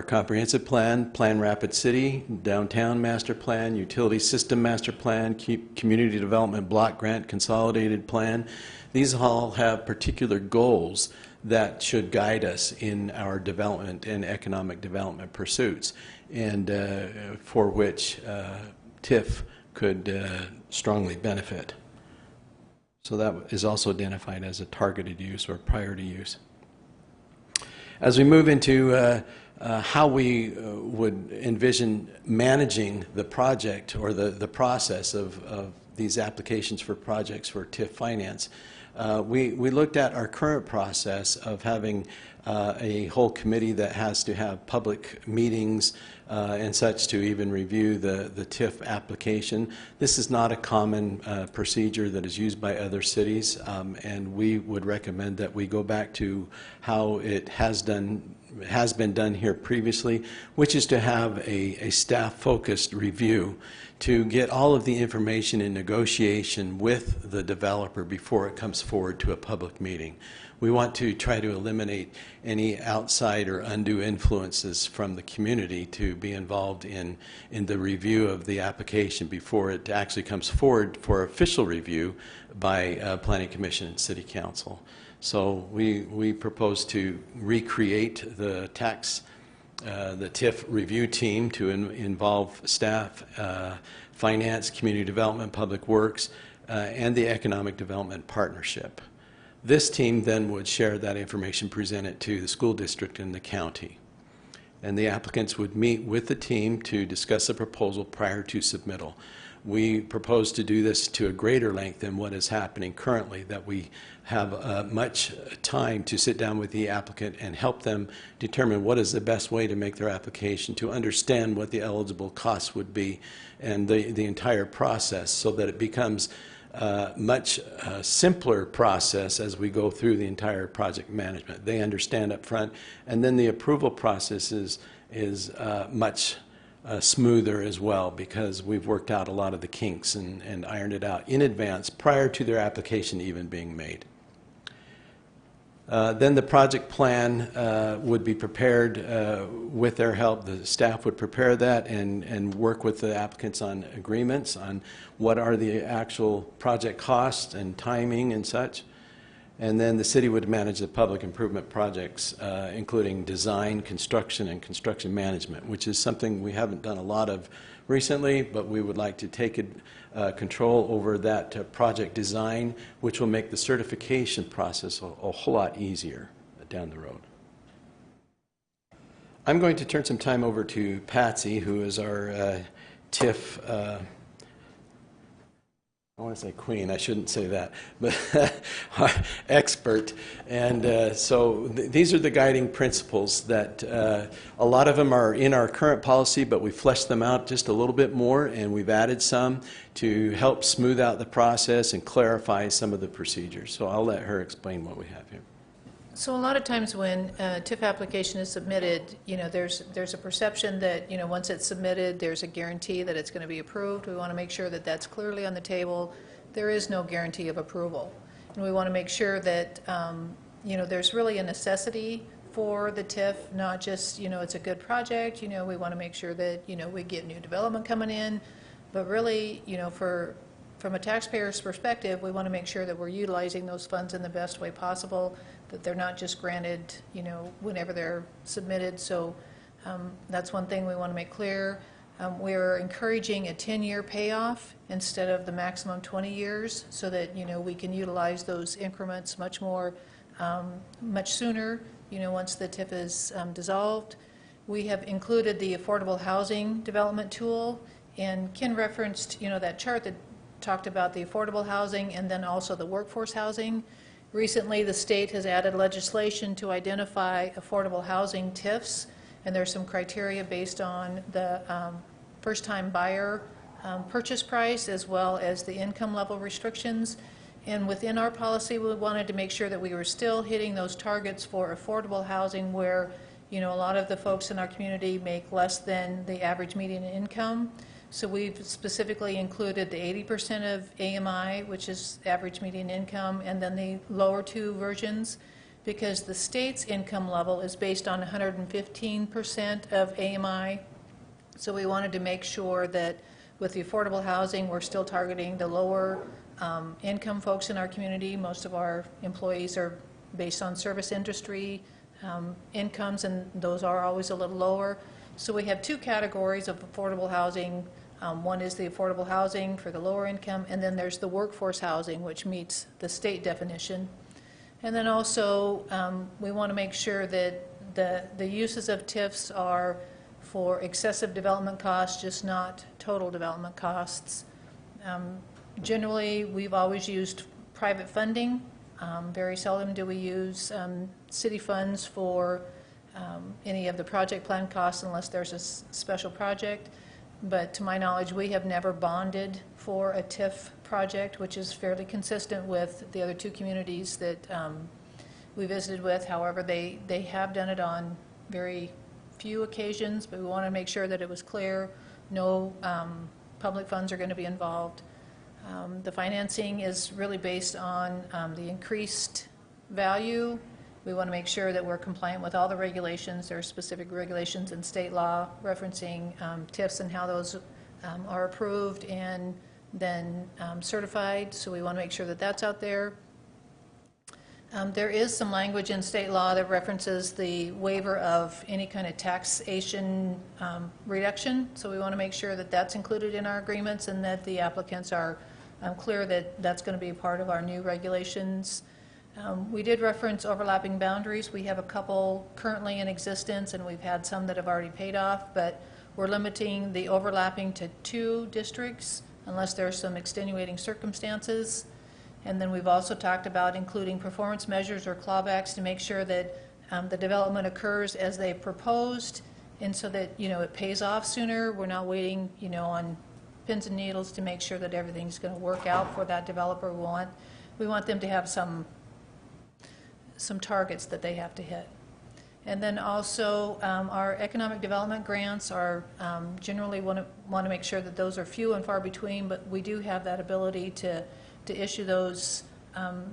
comprehensive plan, Plan Rapid City, Downtown Master Plan, Utility System Master Plan, Community Development Block Grant Consolidated Plan. These all have particular goals that should guide us in our development and economic development pursuits, and for which TIF could strongly benefit. So that is also identified as a targeted use or priority use. As we move into how we would envision managing the project or the process of these applications for projects for TIF finance, we looked at our current process of having a whole committee that has to have public meetings and such to even review the TIF application. This is not a common procedure that is used by other cities, and we would recommend that we go back to how it has been done here previously, which is to have a staff-focused review to get all of the information in negotiation with the developer before it comes forward to a public meeting. We want to try to eliminate any outside or undue influences from the community to be involved in the review of the application before it actually comes forward for official review by Planning Commission and City Council. So we propose to recreate the TIF review team to involve staff, finance, community development, public works, and the economic development partnership. This team then would share that information, present it to the school district and the county. And the applicants would meet with the team to discuss the proposal prior to submittal. We propose to do this to a greater length than what is happening currently, that we have much time to sit down with the applicant and help them determine what is the best way to make their application, to understand what the eligible costs would be, and the entire process, so that it becomes much simpler process as we go through the entire project management. They understand up front, and then the approval process is much smoother as well, because we've worked out a lot of the kinks and ironed it out in advance prior to their application even being made. Then the project plan would be prepared with their help. The staff would prepare that and work with the applicants on agreements on what are the actual project costs and timing and such. And then the city would manage the public improvement projects, including design, construction, and construction management, which is something we haven't done a lot of recently, but we would like to take control over that project design, which will make the certification process a whole lot easier down the road. I'm going to turn some time over to Patsy, who is our TIF I want to say queen, I shouldn't say that, but expert. And so these are the guiding principles that a lot of them are in our current policy, but we fleshed them out just a little bit more, and we've added some to help smooth out the process and clarify some of the procedures. So I'll let her explain what we have here. So a lot of times when a TIF application is submitted, there's a perception that, once it's submitted, there's a guarantee that it's going to be approved. We want to make sure that that's clearly on the table. There is no guarantee of approval. And we want to make sure that, there's really a necessity for the TIF, not just, it's a good project. We want to make sure that, we get new development coming in. But really, from a taxpayer's perspective, we want to make sure that we're utilizing those funds in the best way possible, that they're not just granted, whenever they're submitted. So that's one thing we want to make clear. We're encouraging a 10-year payoff instead of the maximum 20 years so that, we can utilize those increments much more, much sooner, once the TIF is dissolved. We have included the affordable housing development tool, and Ken referenced, that chart that talked about the affordable housing and then also the workforce housing. Recently, the state has added legislation to identify affordable housing TIFs, and there's some criteria based on the first-time buyer purchase price as well as the income level restrictions. And within our policy, we wanted to make sure that we were still hitting those targets for affordable housing where, a lot of the folks in our community make less than the average median income. So we've specifically included the 80% of AMI, which is average median income, and then the lower two versions, because the state's income level is based on 115% of AMI. So we wanted to make sure that with the affordable housing, we're still targeting the lower income folks in our community. Most of our employees are based on service industry incomes, and those are always a little lower. So we have two categories of affordable housing. One is the affordable housing for the lower income, and then there's the workforce housing, which meets the state definition. And then also, we want to make sure that the uses of TIFs are for excessive development costs, just not total development costs. Generally, we've always used private funding. Very seldom do we use city funds for any of the project plan costs unless there's a special project. But to my knowledge, we have never bonded for a TIF project, which is fairly consistent with the other two communities that we visited with. However, they have done it on very few occasions, but we want to make sure that it was clear no public funds are going to be involved. The financing is really based on the increased value. We want to make sure that we're compliant with all the regulations. There are specific regulations in state law referencing TIFs and how those are approved and then certified. So we want to make sure that that's out there. There is some language in state law that references the waiver of any kind of taxation reduction. So we want to make sure that that's included in our agreements and that the applicants are clear that that's going to be part of our new regulations. We did reference overlapping boundaries. We have a couple currently in existence, and we've had some that have already paid off, but we're limiting the overlapping to 2 districts unless there are some extenuating circumstances. And then we've also talked about including performance measures or clawbacks to make sure that the development occurs as they proposed, and so that it pays off sooner. We're not waiting on pins and needles to make sure that everything's going to work out for that developer. We want them to have some targets that they have to hit. And then also our economic development grants are generally want to make sure that those are few and far between, but we do have that ability to issue those.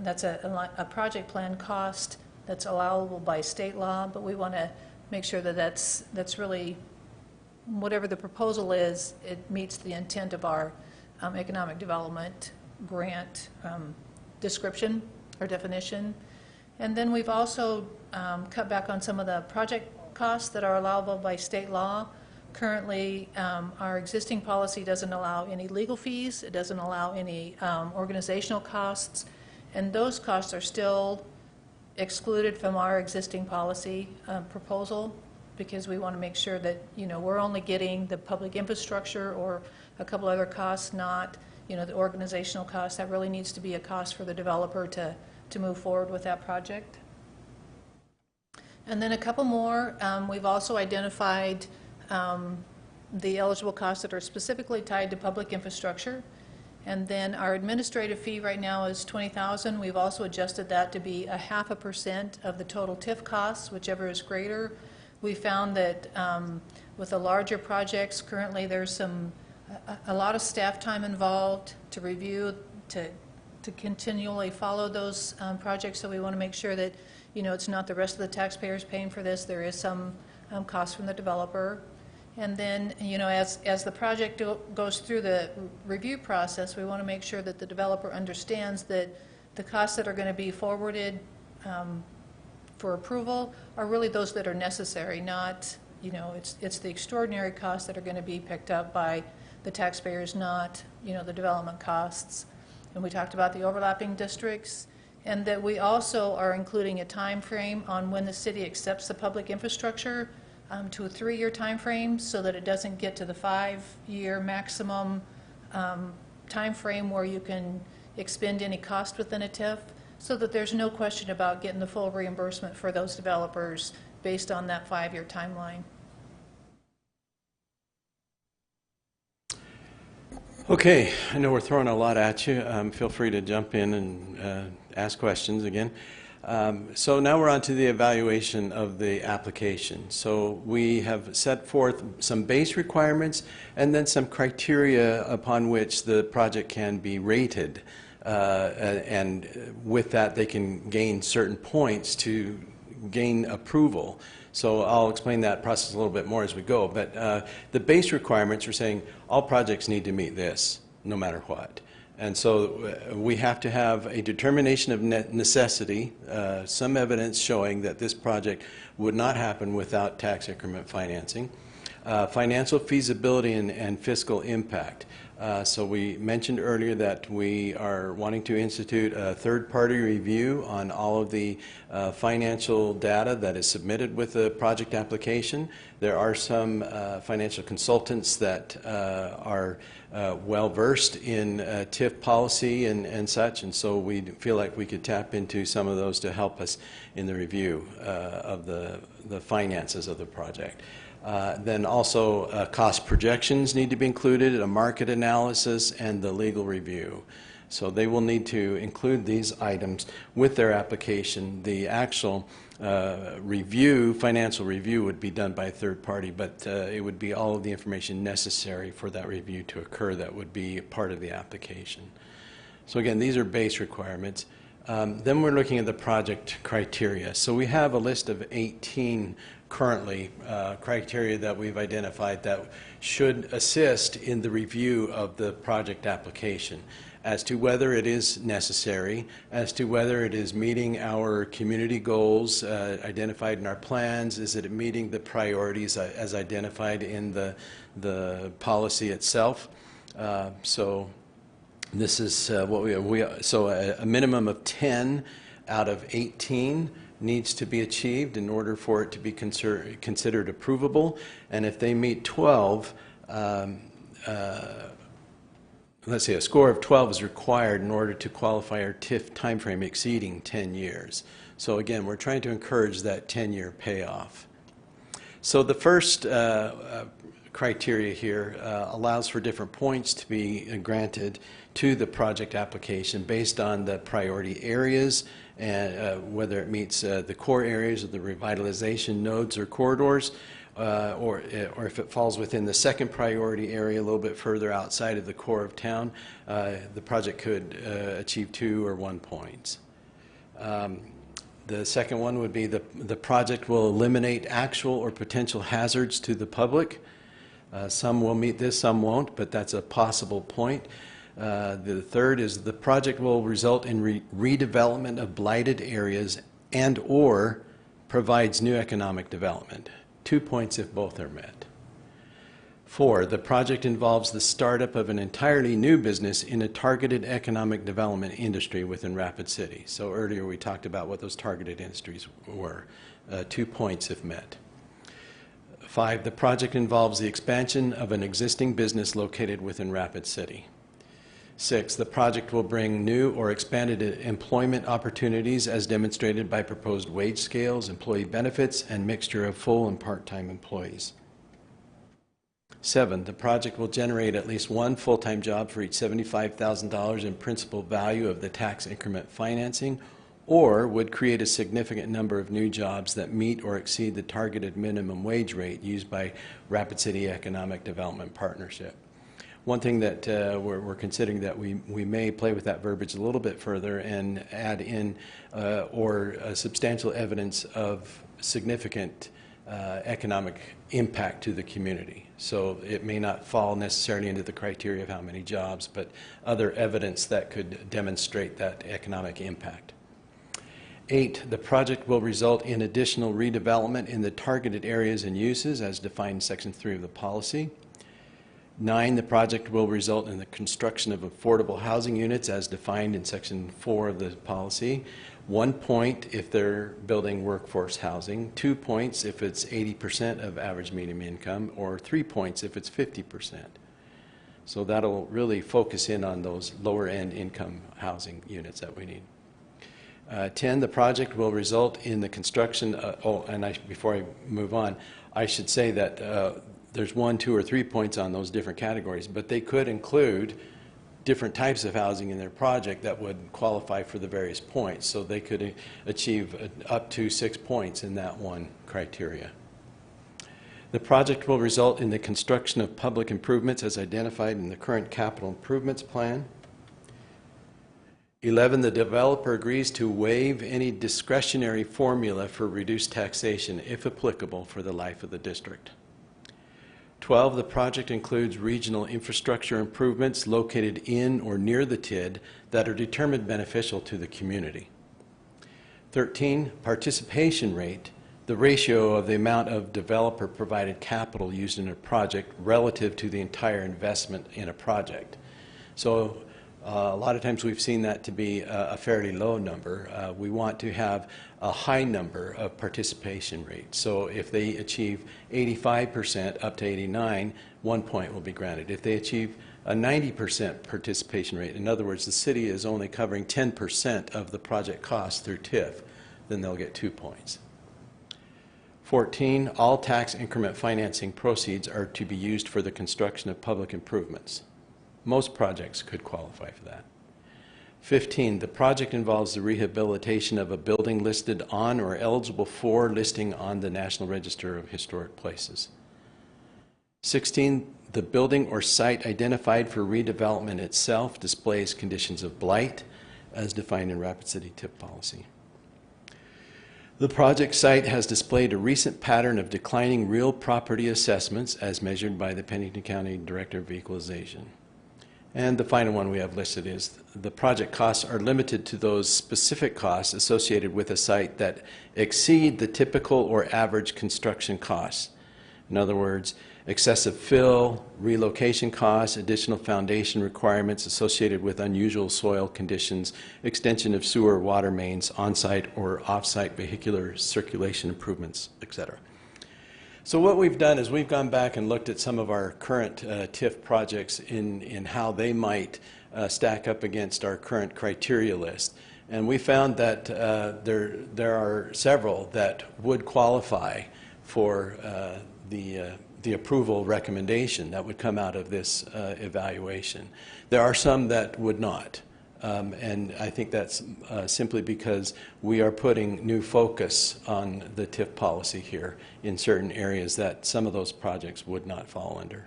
That's a project plan cost that's allowable by state law, but we want to make sure that that's really, whatever the proposal is, it meets the intent of our economic development grant description or definition. And then we've also cut back on some of the project costs that are allowable by state law. Currently, our existing policy doesn't allow any legal fees. It doesn't allow any organizational costs. And those costs are still excluded from our existing policy proposal, because we want to make sure that, you know, we're only getting the public infrastructure or a couple other costs, not, you know, the organizational costs. That really needs to be a cost for the developer to move forward with that project. And then a couple more. We've also identified the eligible costs that are specifically tied to public infrastructure. And then our administrative fee right now is $20,000. We've also adjusted that to be 0.5% of the total TIF costs, whichever is greater. We found that with the larger projects, currently there's a lot of staff time involved to review, to continually follow those projects. So we want to make sure that, you know, it's not the rest of the taxpayers paying for this. There is some cost from the developer. And then, you know, as the project goes through the review process, we want to make sure that the developer understands that the costs that are going to be forwarded for approval are really those that are necessary, not, you know, it's the extraordinary costs that are going to be picked up by the taxpayers, not, you know, the development costs. And we talked about the overlapping districts, and that we also are including a time frame on when the city accepts the public infrastructure to a 3-year time frame, so that it doesn't get to the 5-year maximum time frame where you can expend any cost within a TIF, so that there's no question about getting the full reimbursement for those developers based on that 5-year timeline. Okay, I know we're throwing a lot at you. Feel free to jump in and ask questions again. So now we're on to the evaluation of the application. So we have set forth some base requirements and then some criteria upon which the project can be rated. And with that, they can gain certain points to gain approval. So I'll explain that process a little bit more as we go. But the base requirements are saying all projects need to meet this, no matter what. And so we have to have a determination of necessity, some evidence showing that this project would not happen without tax increment financing, financial feasibility and fiscal impact. So we mentioned earlier that we are wanting to institute a third-party review on all of the financial data that is submitted with the project application. There are some financial consultants that are well-versed in TIF policy and such, and so we feel like we could tap into some of those to help us in the review of the finances of the project. Then also cost projections need to be included, a market analysis, and the legal review. So they will need to include these items with their application. The actual review, financial review, would be done by a third party, but it would be all of the information necessary for that review to occur that would be part of the application. So again, these are base requirements. Then we're looking at the project criteria. So we have a list of 18 currently criteria that we've identified that should assist in the review of the project application as to whether it is necessary, as to whether it is meeting our community goals identified in our plans, is it meeting the priorities as identified in the policy itself. So this is what so a minimum of 10 out of 18 needs to be achieved in order for it to be considered approvable. And if they meet 12, let's see, a score of 12 is required in order to qualify our TIF timeframe exceeding 10 years. So again, we're trying to encourage that 10-year payoff. So the first criteria here allows for different points to be granted to the project application based on the priority areas and whether it meets the core areas of the revitalization nodes or corridors, or if it falls within the second priority area a little bit further outside of the core of town, the project could achieve 2 or 1 points. The second one would be the project will eliminate actual or potential hazards to the public. Some will meet this, some won't, but that's a possible point. The third is the project will result in redevelopment of blighted areas and or provides new economic development. 2 points if both are met. 4, the project involves the startup of an entirely new business in a targeted economic development industry within Rapid City. So earlier we talked about what those targeted industries were. 2 points if met. 5, the project involves the expansion of an existing business located within Rapid City. 6, the project will bring new or expanded employment opportunities as demonstrated by proposed wage scales, employee benefits, and mixture of full and part-time employees. 7, the project will generate at least one full-time job for each $75,000 in principal value of the tax increment financing, or would create a significant number of new jobs that meet or exceed the targeted minimum wage rate used by Rapid City Economic Development Partnership. One thing that we're considering that we may play with that verbiage a little bit further and add in substantial evidence of significant economic impact to the community. So it may not fall necessarily into the criteria of how many jobs, but other evidence that could demonstrate that economic impact. 8, the project will result in additional redevelopment in the targeted areas and uses as defined in Section 3 of the policy. 9, the project will result in the construction of affordable housing units as defined in Section 4 of the policy. 1 point if they're building workforce housing, 2 points if it's 80% of average median income, or 3 points if it's 50%. So that'll really focus in on those lower end income housing units that we need. 10, the project will result in the construction, before I move on, I should say that there's 1, 2, or 3 points on those different categories, but they could include different types of housing in their project that would qualify for the various points. So they could achieve up to 6 points in that one criteria. The project will result in the construction of public improvements as identified in the current capital improvements plan. 11, the developer agrees to waive any discretionary formula for reduced taxation, if applicable, for the life of the district. 12, the project includes regional infrastructure improvements located in or near the TID that are determined beneficial to the community. 13, participation rate, the ratio of the amount of developer-provided capital used in a project relative to the entire investment in a project. So a lot of times we've seen that to be a fairly low number. We want to have a high number of participation rates. So if they achieve 85% up to 89, 1 point will be granted. If they achieve a 90% participation rate, in other words, the city is only covering 10% of the project cost through TIF, then they'll get 2 points. 14, all tax increment financing proceeds are to be used for the construction of public improvements. Most projects could qualify for that. 15, the project involves the rehabilitation of a building listed on or eligible for listing on the National Register of Historic Places. 16, the building or site identified for redevelopment itself displays conditions of blight as defined in Rapid City TIF policy. The project site has displayed a recent pattern of declining real property assessments as measured by the Pennington County Director of Equalization. And the final one we have listed is the project costs are limited to those specific costs associated with a site that exceed the typical or average construction costs. In other words, excessive fill, relocation costs, additional foundation requirements associated with unusual soil conditions, extension of sewer water mains, on-site or off-site vehicular circulation improvements, etc. So what we've done is we've gone back and looked at some of our current TIF projects in how they might stack up against our current criteria list. And we found that there are several that would qualify for the approval recommendation that would come out of this evaluation. There are some that would not. And I think that's simply because we are putting new focus on the TIF policy here in certain areas that some of those projects would not fall under.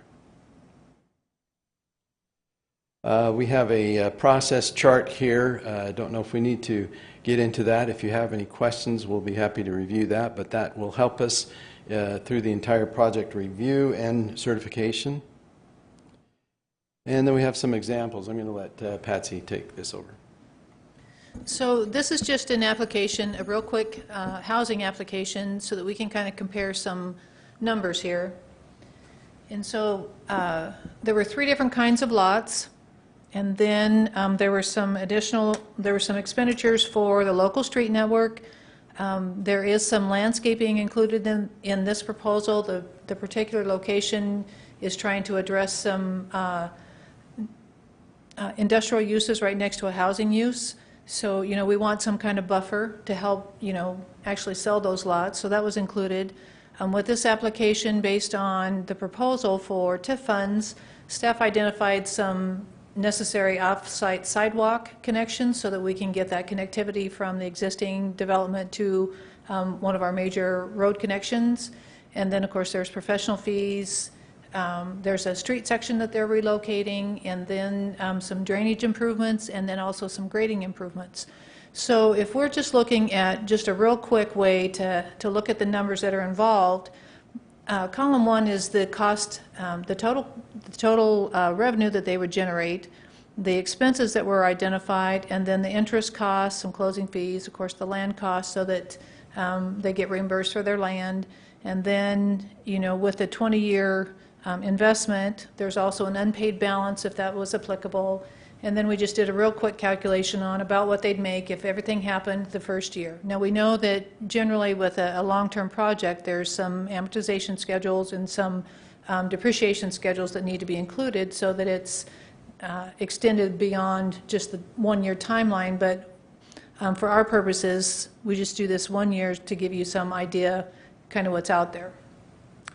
We have a process chart here. I don't know if we need to get into that. If you have any questions, we'll be happy to review that, but that will help us through the entire project review and certification. And then we have some examples. I'm going to let Patsy take this over. So this is just an application, a real quick housing application, so that we can kind of compare some numbers here. And so there were 3 different kinds of lots, and then there were some expenditures for the local street network. There is some landscaping included in this proposal. The particular location is trying to address some industrial uses right next to a housing use. So, you know, we want some kind of buffer to help, you know, actually sell those lots. So that was included. With this application, based on the proposal for TIF funds, staff identified some necessary off-site sidewalk connections so that we can get that connectivity from the existing development to one of our major road connections. And then, of course, there's professional fees. There's a street section that they're relocating, and then some drainage improvements, and then also some grading improvements. So if we're just looking at just a real quick way to look at the numbers that are involved, column 1 is the cost, the total revenue that they would generate, the expenses that were identified, and then the interest costs, some closing fees, of course the land costs, so that they get reimbursed for their land. And then, you know, with the 20-year investment, there's also an unpaid balance if that was applicable. And then we just did a real quick calculation on about what they'd make if everything happened the first year. Now we know that generally with a long-term project there's some amortization schedules and some depreciation schedules that need to be included so that it's extended beyond just the 1-year timeline. But for our purposes, we just do this 1 year to give you some idea kind of what's out there.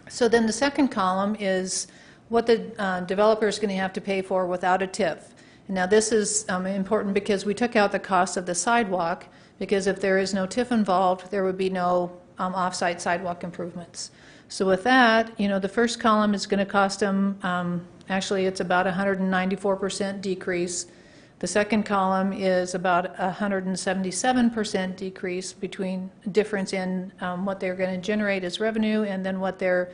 So then the second column is what the developer is going to have to pay for without a TIF. Now this is important because we took out the cost of the sidewalk, because if there is no TIF involved, there would be no off-site sidewalk improvements. So with that, you know, the first column is going to cost them, actually it's about 194% decrease. The second column is about 177% decrease between difference in what they're going to generate as revenue and then what their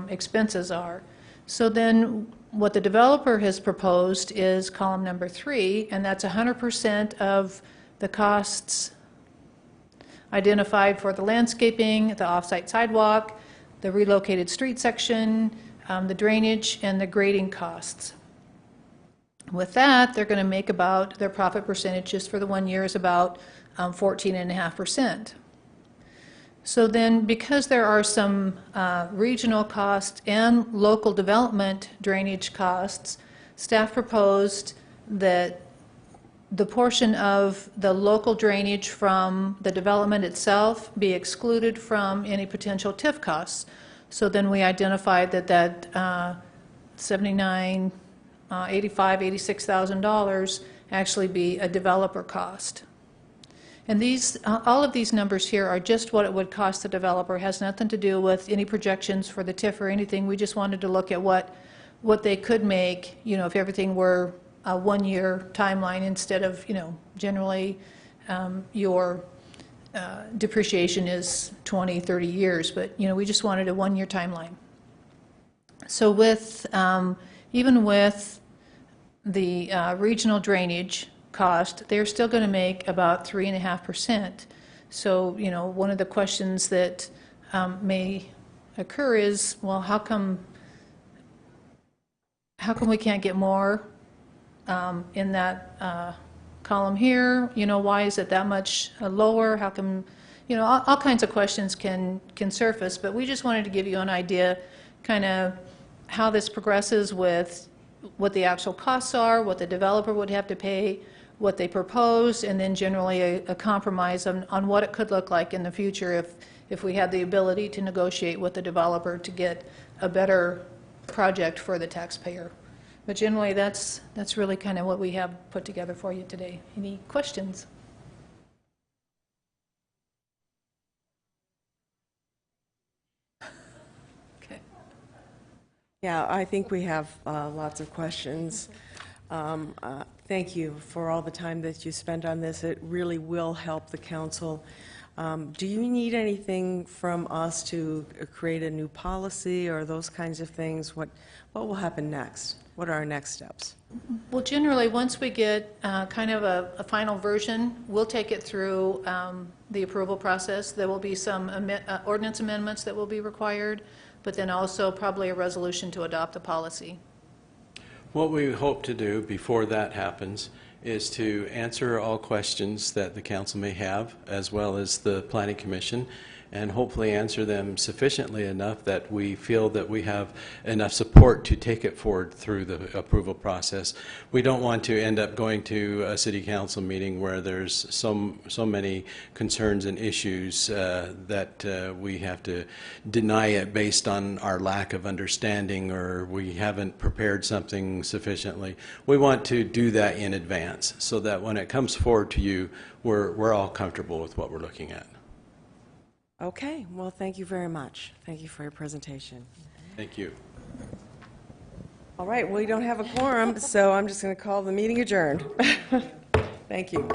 expenses are. So then what the developer has proposed is column number 3, and that's 100% of the costs identified for the landscaping, the off-site sidewalk, the relocated street section, the drainage, and the grading costs. With that, they're going to make about, their profit percentage just for the 1 year is about 14.5%. So then, because there are some regional costs and local development drainage costs, staff proposed that the portion of the local drainage from the development itself be excluded from any potential TIF costs. So then we identified that $79,000, $85,000, $86,000 actually be a developer cost. And these, all of these numbers here are just what it would cost the developer. It has nothing to do with any projections for the TIF or anything. We just wanted to look at what they could make, you know, if everything were a 1-year timeline instead of, you know, generally your depreciation is 20, 30 years. But, you know, we just wanted a 1-year timeline. So with, even with the regional drainage cost, they're still going to make about 3.5%. So, you know, one of the questions that may occur is, well, how come we can't get more in that column here? You know, why is it that much lower? How come, you know, all kinds of questions can surface, but we just wanted to give you an idea kind of how this progresses with what the actual costs are, what the developer would have to pay, what they propose, and then generally a compromise on what it could look like in the future if we had the ability to negotiate with the developer to get a better project for the taxpayer. But generally that's really kind of what we have put together for you today. Any questions? Yeah, I think we have lots of questions. Thank you for all the time that you spent on this. It really will help the council. Do you need anything from us to create a new policy or those kinds of things? What will happen next? What are our next steps? Well, generally, once we get kind of a final version, we'll take it through the approval process. There will be some ordinance amendments that will be required, but then also probably a resolution to adopt the policy. What we hope to do before that happens is to answer all questions that the council may have, as well as the Planning Commission, and hopefully answer them sufficiently enough that we feel that we have enough support to take it forward through the approval process. We don't want to end up going to a city council meeting where there's so many concerns and issues that we have to deny it based on our lack of understanding or we haven't prepared something sufficiently. We want to do that in advance so that when it comes forward to you, we're all comfortable with what we're looking at. Okay, well, thank you very much. Thank you for your presentation. Thank you. All right, well, we don't have a quorum, so I'm just going to call the meeting adjourned. Thank you.